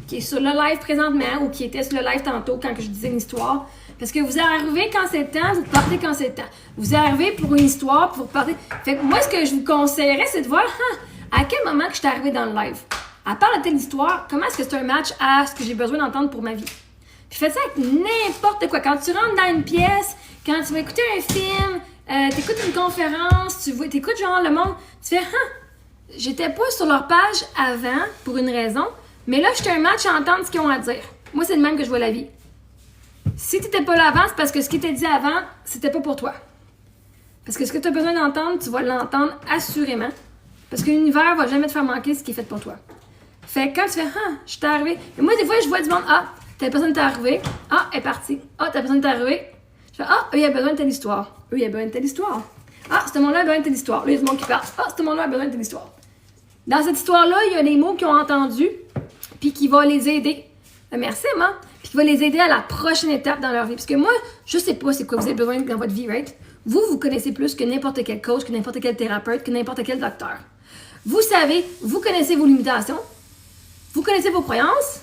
qui est sur le live présentement ou qui était sur le live tantôt quand je disais une histoire. Parce que vous arrivez quand c'est le temps, vous partez quand c'est le temps. Vous arrivez pour une histoire, pour partir. Fait que moi, ce que je vous conseillerais, c'est de voir à quel moment que je suis arrivée dans le live. À part de telle histoire, comment est-ce que c'est un match à ce que j'ai besoin d'entendre pour ma vie? Puis faites ça avec n'importe quoi. Quand tu rentres dans une pièce, quand tu vas écouter un film, t'écoutes une conférence, t'écoutes genre le monde, tu fais j'étais pas sur leur page avant pour une raison, mais là j'étais un match à entendre ce qu'ils ont à dire. Moi c'est le même que je vois la vie. Si t'étais pas là avant, c'est parce que ce qui était dit avant, c'était pas pour toi. Parce que ce que tu as besoin d'entendre, tu vas l'entendre assurément. Parce que l'univers va jamais te faire manquer ce qui est fait pour toi. Fait que quand tu fais je suis arrivée. Et moi des fois je vois du monde telle personne t'est arrivée. Elle est partie. Telle personne t'est arrivée. Je fais eux, il a besoin de telle histoire. Eux, il a besoin de telle histoire. Ce monde-là a besoin de telle histoire. Là, il y a du monde qui parle. Ce monde-là a besoin de telle histoire. Dans cette histoire-là, il y a les mots qu'ils ont entendus, puis qui vont les aider. Merci, Emma. Puis qui va les aider à la prochaine étape dans leur vie. Parce que moi, je sais pas c'est quoi vous avez besoin dans votre vie, right? Vous connaissez plus que n'importe quel coach, que n'importe quel thérapeute, que n'importe quel docteur. Vous savez, vous connaissez vos limitations. Vous connaissez vos croyances.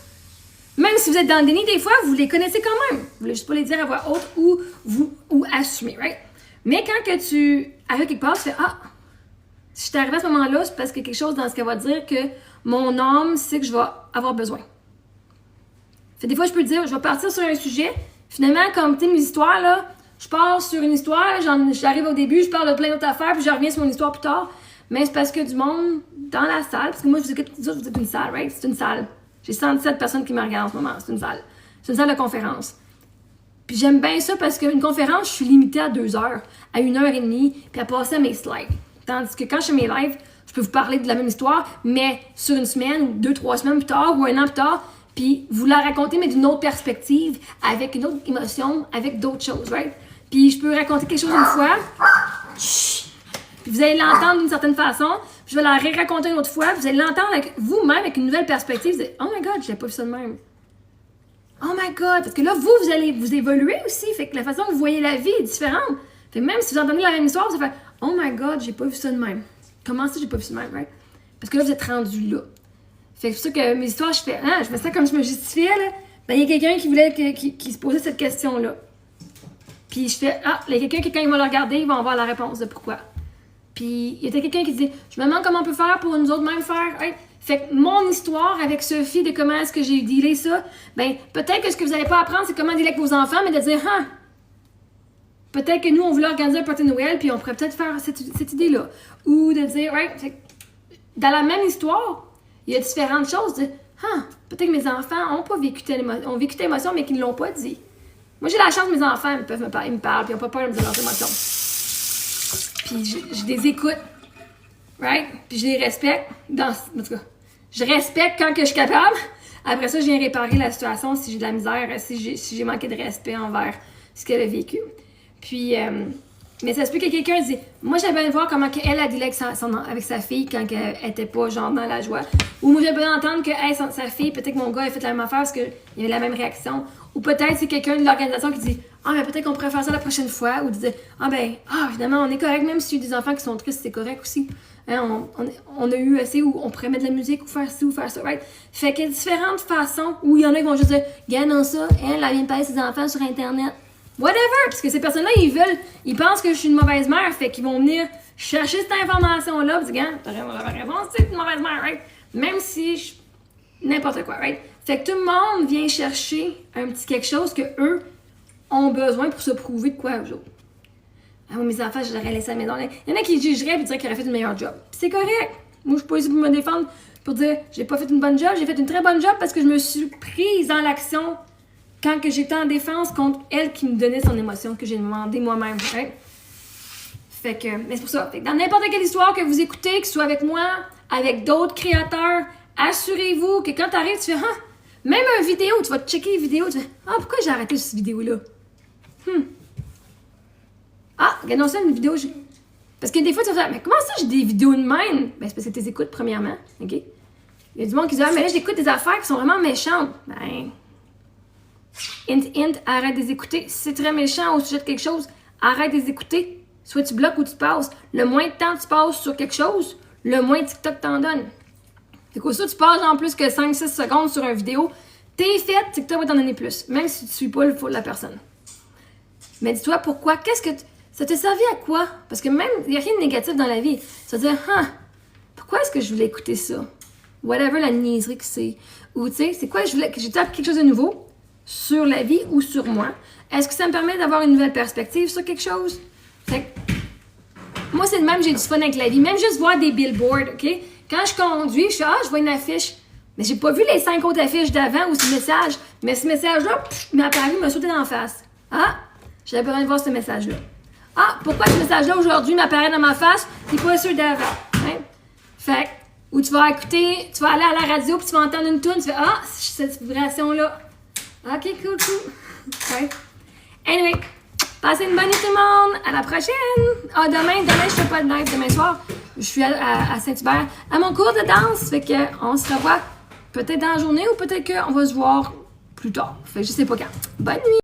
Même si vous êtes dans le déni, des fois, vous les connaissez quand même. Vous voulez juste pas les dire à voix haute ou assumer, right? Mais quand que tu arrives quelque part, tu fais si je suis arrivée à ce moment-là, c'est parce qu'il y a quelque chose dans ce qu'elle va dire que mon âme sait que je vais avoir besoin. Fait des fois, je peux dire, je vais partir sur un sujet. Finalement, comme tu sais, mes histoires, là, je pars sur une histoire, j'arrive au début, je parle de plein d'autres affaires, puis je reviens sur mon histoire plus tard. Mais c'est parce que du monde dans la salle, parce que moi, je vous écoute, vous êtes une salle, right? C'est une salle. J'ai 117 personnes qui me regardent en ce moment. C'est une salle. C'est une salle de conférence. Puis j'aime bien ça parce qu'une conférence, je suis limitée à 2 heures, à 1h30, puis à passer à mes slides. Tandis que quand je fais mes lives, je peux vous parler de la même histoire, mais sur une semaine, ou 2-3 semaines plus tard, ou un an plus tard, puis vous la raconter, mais d'une autre perspective, avec une autre émotion, avec d'autres choses, right? Puis je peux raconter quelque chose une fois, puis vous allez l'entendre d'une certaine façon, puis je vais la raconter une autre fois, puis vous allez l'entendre avec vous-même, avec une nouvelle perspective, vous allez, oh my God, je n'avais pas vu ça de même. Oh my God, parce que là, vous allez vous évoluer aussi, fait que la façon que vous voyez la vie est différente. Fait que même si vous entendez la même histoire, vous allez faire, oh my God, j'ai pas vu ça de même. Comment ça, j'ai pas vu ça de même, right? Parce que là, vous êtes rendu là. Fait que c'est pour ça que mes histoires, je fais ça comme je me justifiais, là. Ben, il y a quelqu'un qui voulait, qui se posait cette question-là. Puis je fais, il y a quelqu'un qui, quand il va le regarder, il va avoir la réponse de pourquoi. Puis il y a quelqu'un qui dit, je me demande comment on peut faire pour nous autres même faire. Hey. Fait que mon histoire avec Sophie de comment est-ce que j'ai dealé ça, ben peut-être que ce que vous n'allez pas apprendre, c'est comment dealer avec vos enfants, mais de dire, peut-être que nous, on voulait organiser un party de Noël, puis on pourrait peut-être faire cette idée-là. Ou de dire, dans la même histoire, il y a différentes choses. Peut-être que mes enfants ont pas vécu telle émotion, mais qu'ils ne l'ont pas dit. Moi, j'ai la chance que mes enfants ils me parlent, puis ils n'ont pas peur de me dire leurs émotions. Puis je les écoute, right? Puis je les respecte. En tout cas, je respecte quand que je suis capable. Après ça, je viens réparer la situation si j'ai de la misère, si j'ai manqué de respect envers ce qu'elle a vécu. Puis, mais ça se peut que quelqu'un dise, moi j'aime bien voir comment elle a dealé avec sa fille quand elle était pas genre dans la joie. Ou moi j'aime bien entendre que sa fille, peut-être que mon gars a fait la même affaire parce qu'il avait la même réaction. Ou peut-être c'est quelqu'un de l'organisation qui dit, mais peut-être qu'on pourrait faire ça la prochaine fois. Ou dire, évidemment, on est correct, même s'il y a des enfants qui sont tristes, c'est correct aussi. Hein, on a eu assez où on pourrait mettre de la musique ou faire ci ou faire ça, right? Fait qu'il y a différentes façons où il y en a qui vont juste dire, gagnons ça, elle vient de parler ses enfants sur Internet. Whatever! Parce que ces personnes-là, ils pensent que je suis une mauvaise mère, fait qu'ils vont venir chercher cette information-là, puis dire, t'as raison, c'est une mauvaise mère, right? Même si n'importe quoi, right? Fait que tout le monde vient chercher un petit quelque chose que eux ont besoin pour se prouver de quoi aux autres. Mes enfants, je l'aurais laissé à la maison. Il y en a qui jugeraient et diraient qu'ils auraient fait une meilleure job. Puis c'est correct. Moi, je suis pas ici pour me défendre, pour dire j'ai pas fait une bonne job. J'ai fait une très bonne job parce que je me suis prise dans l'action quand que j'étais en défense contre elle qui me donnait son émotion que j'ai demandé moi-même. Hein? Fait que, mais c'est pour ça. Fait que dans n'importe quelle histoire que vous écoutez, que ce soit avec moi, avec d'autres créateurs, assurez-vous que quand tu arrives, tu fais même une vidéo, tu vas te checker les vidéos, tu fais pourquoi j'ai arrêté cette vidéo-là? Regardons ça, une vidéo. Parce que des fois, tu vas faire, mais comment ça, j'ai des vidéos de même? Ben, c'est parce que tu les écoutes, premièrement. OK? Il y a du monde qui dit, mais là, j'écoute des affaires qui sont vraiment méchantes. Ben, arrête de les écouter. Si c'est très méchant au sujet de quelque chose, arrête de les écouter. Soit tu bloques ou tu passes. Le moins de temps tu passes sur quelque chose, le moins TikTok t'en donne. Fait qu'au ça, tu passes en plus que 5-6 secondes sur une vidéo, t'es fait, TikTok va t'en donner plus. Même si tu suis pas le faux de la personne. Mais dis-toi pourquoi, ça t'a servi à quoi? Parce que même, il n'y a rien de négatif dans la vie. Ça veut dire, pourquoi est-ce que je voulais écouter ça? Whatever la niaiserie que c'est. Ou tu sais, c'est quoi, j'ai appris quelque chose de nouveau sur la vie ou sur moi. Est-ce que ça me permet d'avoir une nouvelle perspective sur quelque chose? Fait que, moi, c'est le même, j'ai du fun avec la vie. Même juste voir des billboards, OK? Quand je conduis, je fais, je vois une affiche. Mais j'ai pas vu les 5 autres affiches d'avant ou ce message. Mais ce message-là, il m'est apparu, il m'a sauté dans la face. J'avais besoin de voir ce message-là. Pourquoi ce message-là aujourd'hui m'apparaît dans ma face et pas ceux d'avant? Hein? Fait où tu vas écouter, tu vas aller à la radio puis tu vas entendre une tune, tu fais cette vibration-là. OK, cool. Ouais. Anyway, passez une bonne nuit tout le monde. À la prochaine. Demain, je fais pas de live demain soir. Je suis à Saint-Hubert à mon cours de danse. Fait que on se revoit peut-être dans la journée ou peut-être qu'on va se voir plus tard. Fait que je sais pas quand. Bonne nuit.